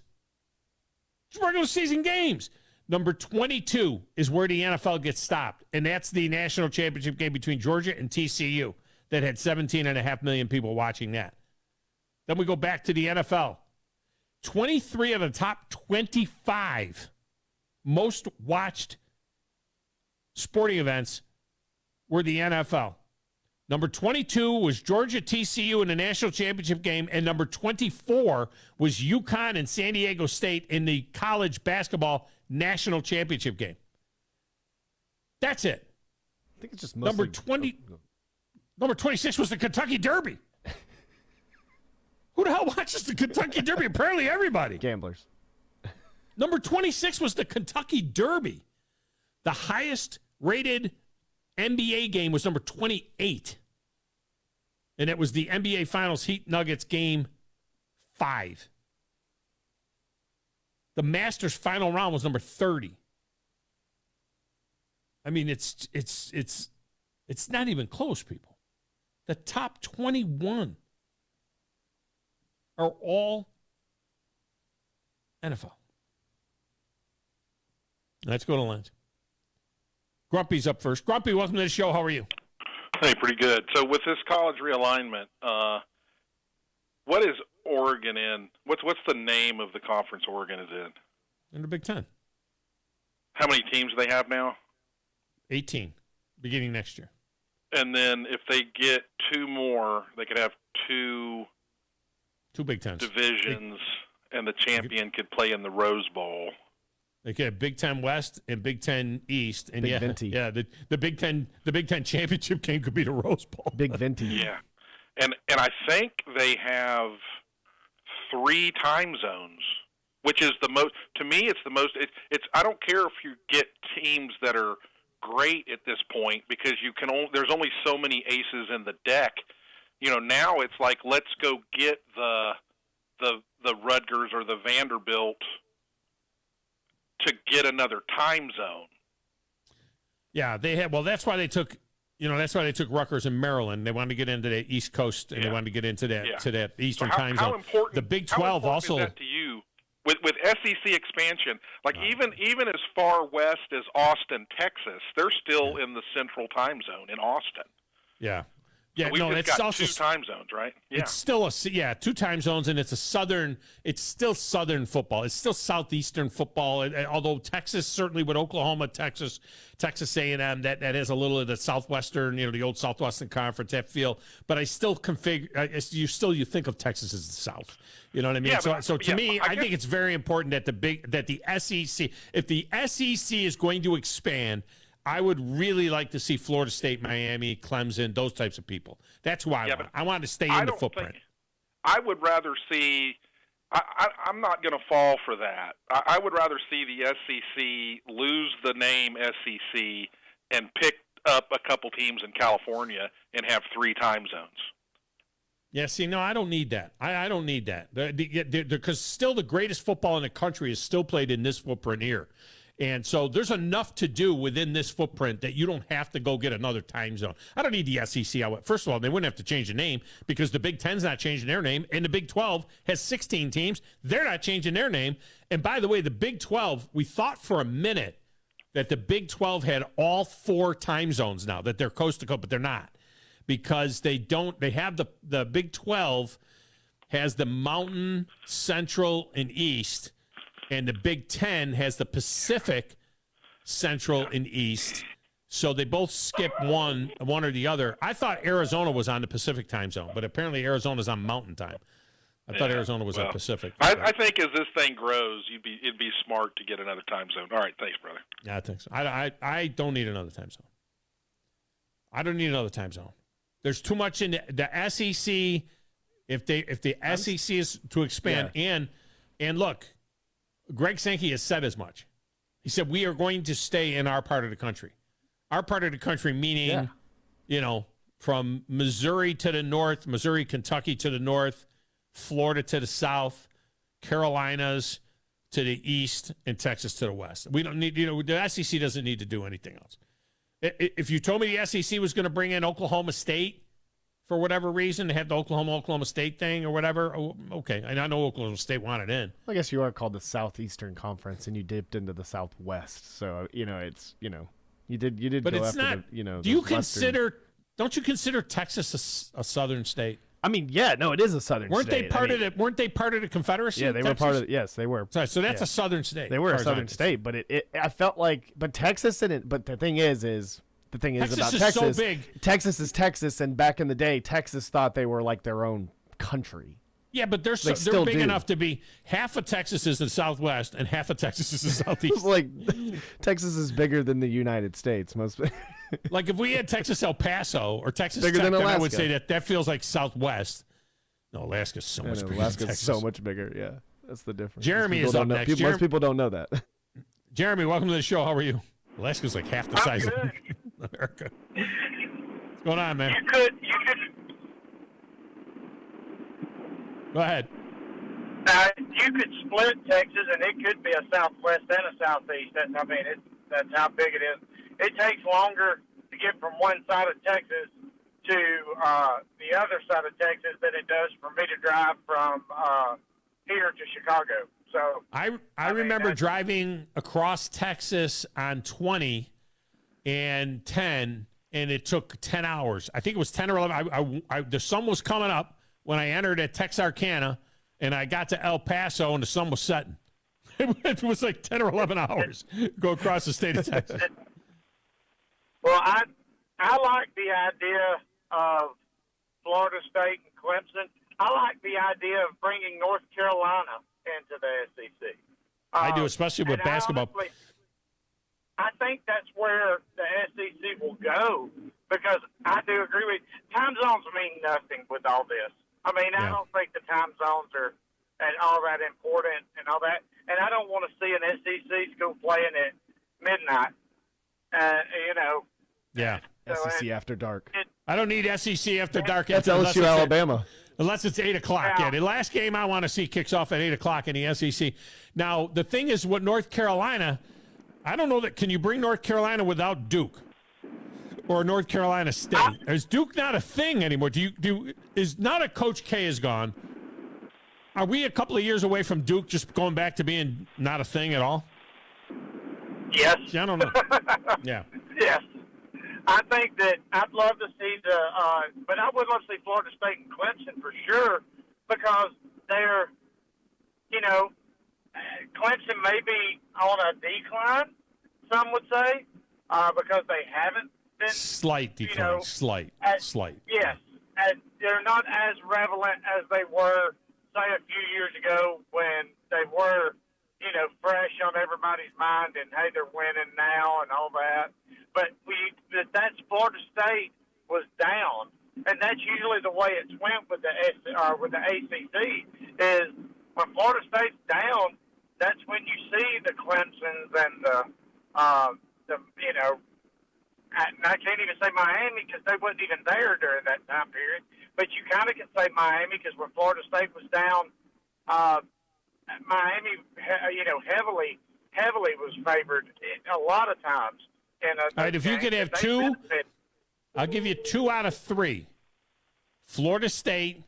Speaker 1: It's regular season games. Number 22 is where the NFL gets stopped, and that's the national championship game between Georgia and TCU that had 17.5 million people watching that. Then we go back to the NFL. 23 of the top 25 most watched sporting events were the NFL. Number 22 was Georgia TCU in the national championship game, and number 24 was UConn and San Diego State in the college basketball national championship game. That's it.
Speaker 10: I think it's just mostly...
Speaker 1: Number 26 was the Kentucky Derby. Who the hell watches the Kentucky Derby? Apparently everybody.
Speaker 10: Gamblers.
Speaker 1: Number 26 was the Kentucky Derby. The highest rated NBA game was number 28. And it was the NBA Finals Heat Nuggets game 5. The Masters final round was number 30. I mean, it's not even close, people. The top 21 are all NFL. Let's go to Lance. Grumpy's up first. Grumpy, welcome to the show. How are you?
Speaker 2: Hey, pretty good. So with this college realignment, what is Oregon in? What's the name of the conference Oregon is in?
Speaker 1: In the Big Ten.
Speaker 2: How many teams do they have now?
Speaker 1: 18, beginning next year.
Speaker 2: And then if they get 2 more, they could have 2
Speaker 1: Big Tens
Speaker 2: divisions, and the champion could play in the Rose Bowl.
Speaker 1: They could have Big Ten West and Big Ten East, and
Speaker 10: Big Venti.
Speaker 1: the Big Ten championship game could be the Rose Bowl.
Speaker 10: Big Venti.
Speaker 2: Yeah, and I think they have 3 time zones which is the most. To me, it's the most. It's. I don't care if you get teams that are great at this point because you can. There's only so many aces in the deck. Now it's like let's go get the Rutgers or the Vanderbilt to get another time zone.
Speaker 1: Yeah, they had. Well, that's why they took. That's why they took Rutgers in Maryland. They wanted to get into the East Coast, and they wanted to get into that to that Eastern time zone.
Speaker 2: How important?
Speaker 1: The Big 12 also.
Speaker 2: Is that to you with SEC expansion? Like even as far west as Austin, Texas, they're still in the Central time zone in Austin.
Speaker 1: Yeah. Yeah,
Speaker 2: so we've just got also 2 time zones, right? Yeah.
Speaker 1: It's still 2 time zones, and it's still Southern football. It's still Southeastern football. Although Texas, certainly with Oklahoma, Texas A&M, that has a little of the Southwestern, the old Southwestern Conference, that feel. But I still you think of Texas as the South. You know what I mean?
Speaker 2: Yeah,
Speaker 1: so to me, I think it's very important that the SEC, if the SEC is going to expand, I would really like to see Florida State, Miami, Clemson, those types of people. That's why I want to stay in the footprint.
Speaker 2: I would rather see I'm not going to fall for that. I would rather see the SEC lose the name SEC and pick up a couple teams in California and have 3 time zones.
Speaker 1: Yeah, see, no, I don't need that. I don't need that. Because still the greatest football in the country is still played in this footprint here. And so there's enough to do within this footprint that you don't have to go get another time zone. I don't need the SEC. First of all, they wouldn't have to change the name because the Big Ten's not changing their name, and the Big 12 has 16 teams. They're not changing their name. And by the way, the Big 12, we thought for a minute that the Big 12 had all 4 time zones now, that they're coast to coast, but they're not. Because they have the Big 12 has the Mountain, Central, and East, and the Big 10 has the Pacific, Central, and East. So they both skip one or the other. I thought Arizona was on the Pacific time zone, but apparently Arizona's on Mountain time. I thought Arizona was on Pacific.
Speaker 2: I think as this thing grows, it'd be smart to get another time zone. All right, thanks, brother.
Speaker 1: Yeah, I think so. I don't need another time zone. I don't need another time zone. There's too much in the SEC. If the SEC is to expand, and look, Greg Sankey has said as much. He said we are going to stay in our part of the country. Our part of the country, meaning, from Missouri to the north, Missouri, Kentucky to the north, Florida to the south, Carolinas to the east, and Texas to the west. We don't need, the SEC doesn't need to do anything else. If you told me the SEC was going to bring in Oklahoma State for whatever reason, to have the Oklahoma State thing or whatever, okay. And I know Oklahoma State wanted in.
Speaker 10: I guess you are called the Southeastern Conference, and you dipped into the Southwest. So you did.
Speaker 1: But
Speaker 10: go
Speaker 1: it's
Speaker 10: after
Speaker 1: not.
Speaker 10: The,
Speaker 1: do you consider? Don't you consider Texas a southern state?
Speaker 10: I mean, yeah, no, it is a southern
Speaker 1: weren't
Speaker 10: state.
Speaker 1: They part of it? Weren't they part of the Confederacy?
Speaker 10: Yeah, they were part of it. Yes, they were.
Speaker 1: So that's a southern state.
Speaker 10: They were a southern state, but I felt like, but Texas and it. But the thing is
Speaker 1: Texas
Speaker 10: about
Speaker 1: is
Speaker 10: Texas.
Speaker 1: So big.
Speaker 10: Texas is Texas, and back in the day, Texas thought they were like their own country.
Speaker 1: Yeah, but they're big enough to be half of Texas is the Southwest and half of Texas is the Southeast.
Speaker 10: Like Texas is bigger than the United States.
Speaker 1: Like if we had Texas El Paso or Texas
Speaker 10: bigger
Speaker 1: Tech,
Speaker 10: than
Speaker 1: then
Speaker 10: Alaska.
Speaker 1: I would say that feels like Southwest. No, Alaska's so much bigger.
Speaker 10: Alaska's
Speaker 1: than Texas.
Speaker 10: so much bigger. Yeah, that's the difference.
Speaker 1: Jeremy is up next.
Speaker 10: Most people don't know that.
Speaker 1: Jeremy, welcome to the show. How are you? Alaska's like half the size of America. What's going on, man?
Speaker 5: You could.
Speaker 1: Go ahead.
Speaker 5: You could split Texas, and it could be a Southwest and a Southeast. That's how big it is. It takes longer to get from one side of Texas to the other side of Texas than it does for me to drive from here to Chicago. So
Speaker 1: I remember driving across Texas on 20 and 10, and it took 10 hours. I think it was 10 or 11. The sun was coming up when I entered at Texarkana, and I got to El Paso, and the sun was setting. It was like 10 or 11 hours go across the state of Texas.
Speaker 5: Well, I like the idea of Florida State and Clemson. I like the idea of bringing North Carolina into the SEC.
Speaker 1: I do, especially with basketball.
Speaker 5: I think that's where the SEC will go because I do agree with you. Time zones mean nothing with all this. I mean, I don't think the time zones are and all that important and all that. And I don't want to see an SEC school playing at midnight. You know.
Speaker 1: Yeah.
Speaker 10: SEC after dark.
Speaker 1: I don't need SEC after dark.
Speaker 10: That's LSU, Alabama.
Speaker 1: Unless it's 8 o'clock. Yeah, the last game I want to see kicks off at 8 o'clock in the SEC. Now, the thing is, what North Carolina, I don't know that. Can you bring North Carolina without Duke or North Carolina State? Is Duke not a thing anymore? Is now that Coach K is gone? Are we a couple of years away from Duke just going back to being not a thing at all?
Speaker 5: Yes.
Speaker 1: See, I don't know. Yeah.
Speaker 5: Yes. I think that I'd love to see but I would love to see Florida State and Clemson for sure, because they're, Clemson may be on a decline, some would say, because they haven't been.
Speaker 1: Slight decline. Slight.
Speaker 5: Yes. And they're not as relevant as they were, say, a few years ago when they were, fresh on everybody's mind and, hey, they're winning now and all that. But that's Florida State was down, and that's usually the way it's went with the ACC. Is when Florida State's down, that's when you see the Clemsons and I can't even say Miami because they wasn't even there during that time period. But you kind of can say Miami because when Florida State was down, Miami, heavily was favored a lot of times.
Speaker 1: All right, if you could have two, I'll give you 2 out of 3. Florida State,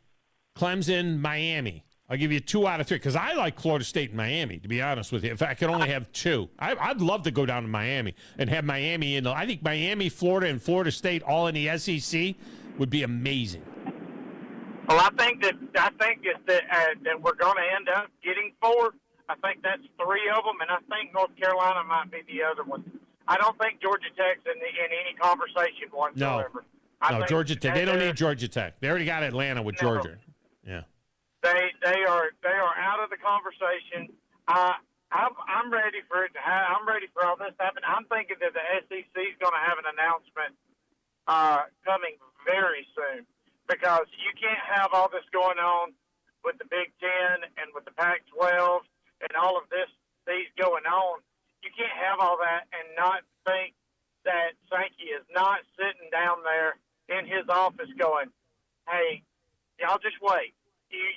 Speaker 1: Clemson, Miami. I'll give you 2 out of 3 because I like Florida State and Miami, to be honest with you. If I could only have 2, I'd love to go down to Miami and have Miami in. I think Miami, Florida, and Florida State all in the SEC would be amazing.
Speaker 5: Well, I think that we're going to end up getting 4. I think that's 3 of them, and I think North Carolina might be the other one. I don't think Georgia Tech's in any conversation whatsoever.
Speaker 1: No, Georgia Tech. They don't need Georgia Tech. They already got Atlanta with Georgia. Yeah.
Speaker 5: They are out of the conversation. I'm ready for it. I'm ready for all this to happen. I'm thinking that the SEC is going to have an announcement coming very soon, because you can't have all this going on with the Big Ten and with the Pac-12 and all of these going on. You can't have all that and not think that Sankey is not sitting down there in his office going, hey, y'all just wait.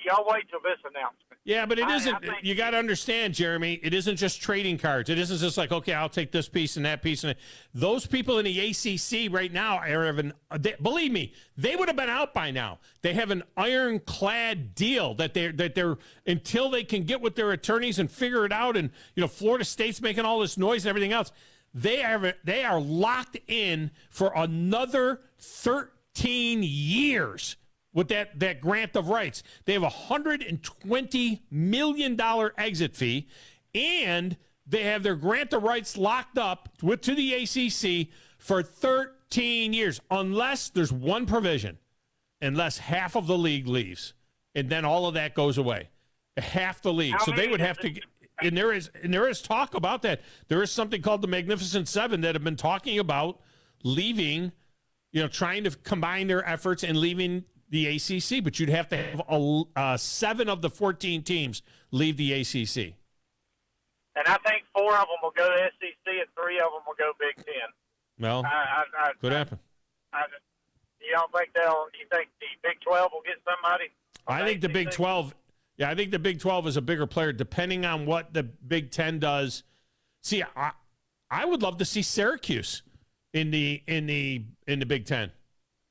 Speaker 5: Y'all wait till this announcement.
Speaker 1: Yeah, but it isn't. You got to understand, Jeremy, it isn't just trading cards. It isn't just like, okay, I'll take this piece and that piece. Those people in the ACC right now are having, believe me, they would have been out by now. They have an ironclad deal that they're until they can get with their attorneys and figure it out. And Florida State's making all this noise and everything else. They are locked in for another 13 years. With that grant of rights. They have a $120 million exit fee, and they have their grant of rights locked up to the ACC for 13 years, unless there's one provision, unless half of the league leaves, and then all of that goes away. Half the league. So they would have to – and there is talk about that. There is something called the Magnificent Seven that have been talking about leaving, trying to combine their efforts and leaving – the ACC, but you'd have to have 7 of the 14 teams leave the ACC.
Speaker 5: And I think 4 of them will go to SEC and 3 of them will go Big Ten.
Speaker 1: Well, could happen.
Speaker 5: You don't think you think the Big 12 will get somebody?
Speaker 1: I think the Big 12, I think the Big 12 is a bigger player depending on what the Big 10 does. See, I would love to see Syracuse in the Big 10.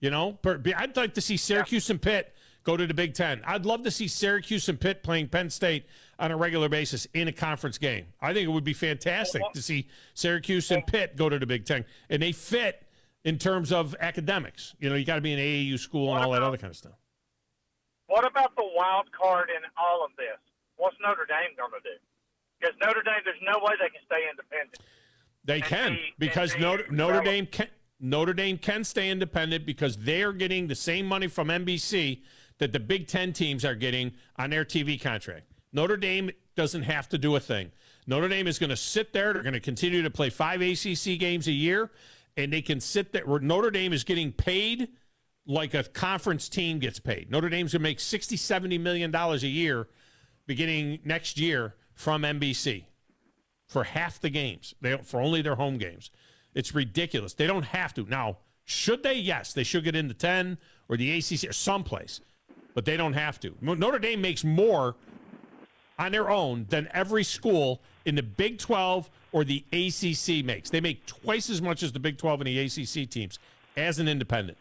Speaker 1: I'd like to see Syracuse and Pitt go to the Big Ten. I'd love to see Syracuse and Pitt playing Penn State on a regular basis in a conference game. I think it would be fantastic to see Syracuse and Pitt go to the Big Ten. And they fit in terms of academics. You got to be an AAU school and all that other kind of stuff.
Speaker 5: What about the wild card in all of this? What's Notre Dame going to do? Because Notre Dame, there's no way they can stay independent.
Speaker 1: They can, because Notre Dame can stay independent because they're getting the same money from NBC that the Big Ten teams are getting on their TV contract. Notre Dame doesn't have to do a thing. Notre Dame is going to sit there. They're going to continue to play 5 ACC games a year, and they can sit there. Notre Dame is getting paid like a conference team gets paid. Notre Dame's going to make $60, $70 million a year beginning next year from NBC for half the games, for only their home games. It's ridiculous. They don't have to. Now, should they? Yes, they should get into 10 or the ACC or someplace, but they don't have to. Notre Dame makes more on their own than every school in the Big 12 or the ACC makes. They make twice as much as the Big 12 and the ACC teams as an independent.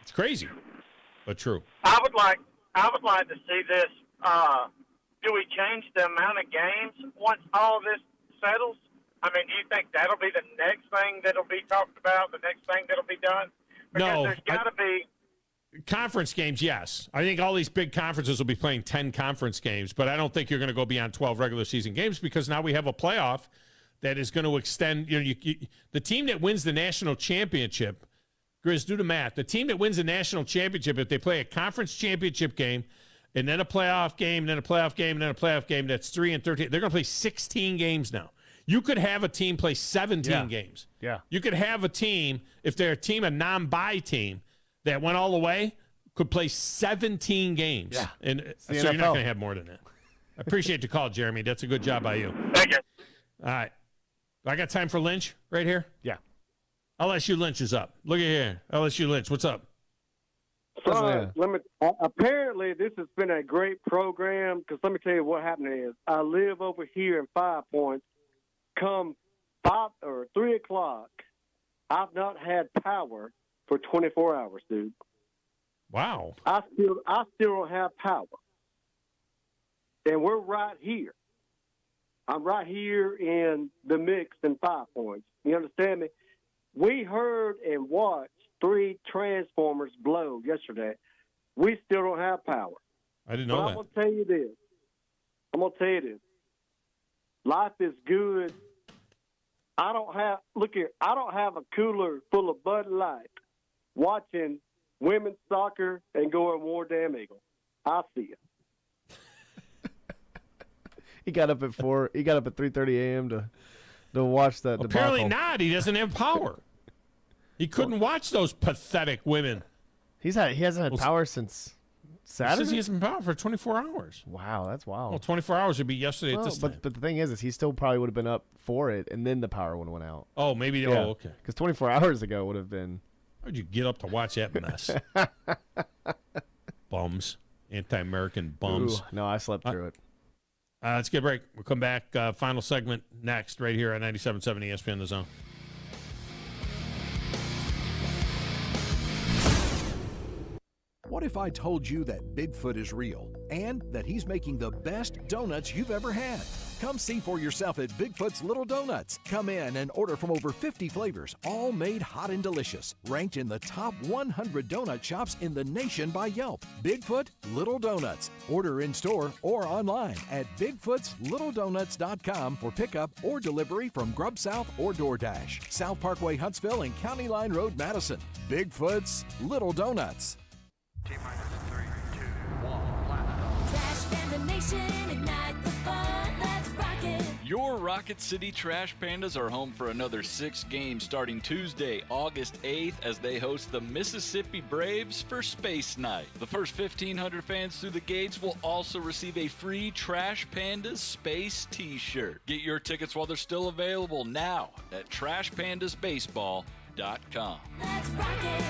Speaker 1: It's crazy, but true.
Speaker 5: I would like to see this. Do we change the amount of games once all this settles? I mean, do you think that'll be the next thing that'll be talked about, the next thing that'll be done? Because
Speaker 1: no,
Speaker 5: there's got to be
Speaker 1: conference games. Yes, I think all these big conferences will be playing 10 conference games, but I don't think you're going to go beyond 12 regular season games because now we have a playoff that is going to extend. You know, the team that wins the national championship, Grizz, do the math. The team that wins the national championship, if they play a conference championship game, and then a playoff game, then a playoff game, and then a playoff game, that's 3 and 13. They're going to play 16 games now. You could have a team play 17 games.
Speaker 10: Yeah.
Speaker 1: You could have a team, if they're a non-bye team that went all the way, could play 17 games.
Speaker 10: Yeah.
Speaker 1: And so you're not going to have more than that. I appreciate the call, Jeremy. That's a good job by you.
Speaker 5: Thank you.
Speaker 1: All right. I got time for Lynch right here?
Speaker 10: Yeah.
Speaker 1: LSU Lynch is up. Look at here. LSU Lynch, what's up?
Speaker 7: Apparently, this has been a great program because let me tell you what happened is I live over here in 5 Points. Come 5 or 3 o'clock, I've not had power for 24 hours, dude.
Speaker 1: Wow.
Speaker 7: I still don't have power, and we're right here. I'm right here in the mix in 5 Points. You understand me? We heard and watched 3 transformers blow yesterday. We still don't have power.
Speaker 1: I didn't know that.
Speaker 7: I'm going to tell you this. Life is good. I don't have a cooler full of Bud Light watching women's soccer and going War Damn Eagle. I see it.
Speaker 10: He got up at 4. He got up at 3:30 a.m. to watch that.
Speaker 1: Apparently
Speaker 10: debacle.
Speaker 1: not. He doesn't have power. He couldn't watch those pathetic women.
Speaker 10: He hasn't had power since Saturday.
Speaker 1: Says he hasn't been power for 24 hours.
Speaker 10: Wow, that's wild.
Speaker 1: Well, 24 hours would be yesterday at this time.
Speaker 10: But the thing is he still probably would have been up for it, and then the power would have went out.
Speaker 1: Oh, maybe.
Speaker 10: Yeah.
Speaker 1: Oh, okay.
Speaker 10: Because 24 hours ago would have been.
Speaker 1: How'd you get up to watch that mess? Bums. Anti-American bums.
Speaker 10: Ooh, no, I slept through it.
Speaker 1: Let's get a break. We'll come back. Final segment next, right here at 97.7 ESPN The Zone.
Speaker 13: What if I told you that Bigfoot is real and that he's making the best donuts you've ever had? Come see for yourself at Bigfoot's Little Donuts. Come in and order from over 50 flavors, all made hot and delicious. Ranked in the top 100 donut shops in the nation by Yelp. Bigfoot Little Donuts. Order in store or online at bigfootslittledonuts.com for pickup or delivery from Grub South or DoorDash. South Parkway, Huntsville, and County Line Road, Madison. Bigfoot's Little Donuts.
Speaker 8: Your Rocket City Trash Pandas are home for another 6 games starting Tuesday, August 8th, as they host the Mississippi Braves for Space Night. The first 1,500 fans through the gates will also receive a free Trash Pandas Space t-shirt. Get your tickets while they're still available now at TrashPandasBaseball.com.
Speaker 14: Let's rock it.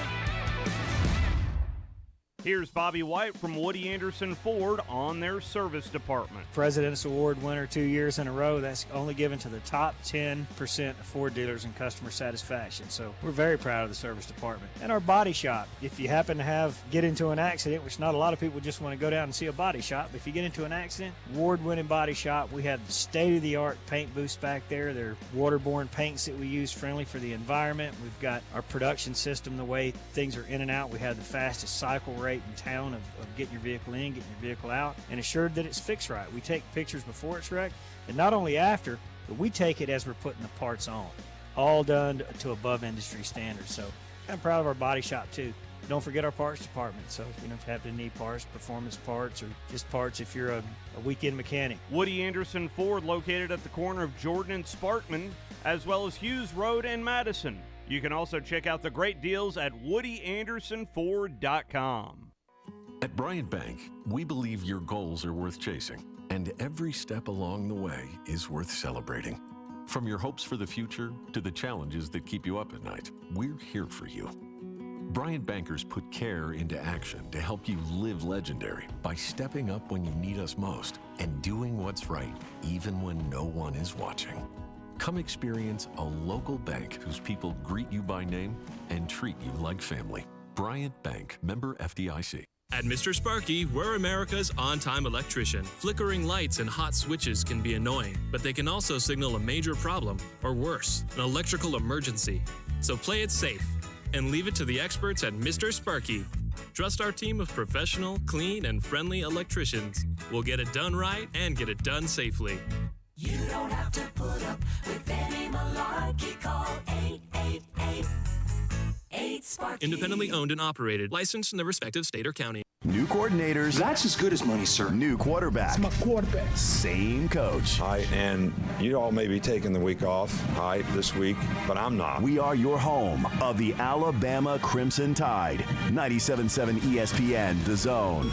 Speaker 14: Here's Bobby White from Woody Anderson Ford on their service department.
Speaker 17: President's Award winner 2 years in a row. That's only given to the top 10% of Ford dealers in customer satisfaction. So we're very proud of the service department. And our body shop. If you happen to get into an accident, which not a lot of people just want to go down and see a body shop, but if you get into an accident, award-winning body shop. We have the state-of-the-art paint booths back there. They're waterborne paints that we use, friendly for the environment. We've got our production system, the way things are in and out. We have the fastest cycle rate in town of getting your vehicle in, getting your vehicle out, and assured that it's fixed right. We take pictures before it's wrecked, and not only after, but we take it as we're putting the parts on. All done to above industry standards. So I'm proud of our body shop too. Don't forget our parts department. So if you happen to need parts, performance parts, or just parts if you're a weekend mechanic.
Speaker 14: Woody Anderson Ford, located at the corner of Jordan and Sparkman, as well as Hughes Road and Madison. You can also check out the great deals at WoodyAndersonFord.com.
Speaker 3: At Bryant Bank, we believe your goals are worth chasing, and every step along the way is worth celebrating. From your hopes for the future to the challenges that keep you up at night, we're here for you. Bryant bankers put care into action to help you live legendary by stepping up when you need us most and doing what's right even when no one is watching. Come experience a local bank whose people greet you by name and treat you like family. Bryant Bank, member FDIC.
Speaker 20: At Mr. Sparky, we're America's on-time electrician. Flickering lights and hot switches can be annoying, but they can also signal a major problem, or worse, an electrical emergency. So play it safe and leave it to the experts at Mr. Sparky. Trust our team of professional, clean, and friendly electricians. We'll get it done right and get it done safely.
Speaker 21: You don't have to put up with any malarkey. Call 888-8-SPARKY.
Speaker 20: Independently owned and operated, licensed in the respective state or county.
Speaker 15: New coordinators.
Speaker 22: That's as good as money, sir.
Speaker 15: New quarterback.
Speaker 22: It's my quarterback.
Speaker 15: Same coach.
Speaker 24: All right, and you all may be taking the week off, all right, this week, but I'm not.
Speaker 15: We are your home of the Alabama Crimson Tide. 97.7 ESPN, The Zone.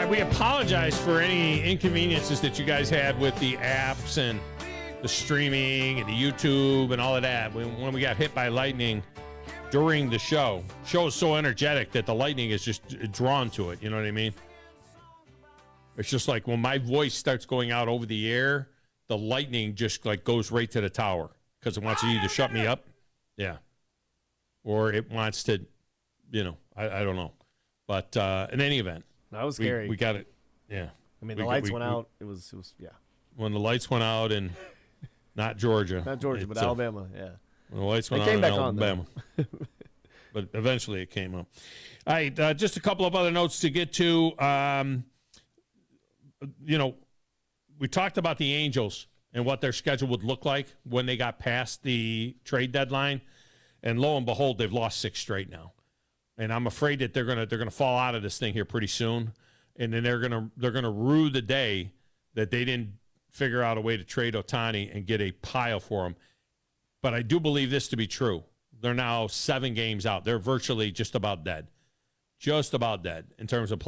Speaker 1: We apologize for any inconveniences that you guys had with the apps and the streaming and the YouTube and all of that. When we got hit by lightning during the show is so energetic that the lightning is just drawn to it. You know what I mean? It's just like when my voice starts going out over the air, the lightning just like goes right to the tower because it wants to either shut me up, yeah, or it wants to, I don't know. But in any event.
Speaker 10: That was scary.
Speaker 1: We got it. Yeah.
Speaker 10: I mean, the lights went out. It was, yeah.
Speaker 1: When the lights went out in not Georgia.
Speaker 10: Not Georgia, but Alabama, yeah.
Speaker 1: When the lights went out in Alabama. But eventually it came up. All right, just a couple of other notes to get to. We talked about the Angels and what their schedule would look like when they got past the trade deadline. And lo and behold, they've lost 6 straight now. And I'm afraid that they're gonna fall out of this thing here pretty soon, and then they're gonna rue the day that they didn't figure out a way to trade Ohtani and get a pile for him. But I do believe this to be true. They're now 7 games out. They're virtually just about dead in terms of play.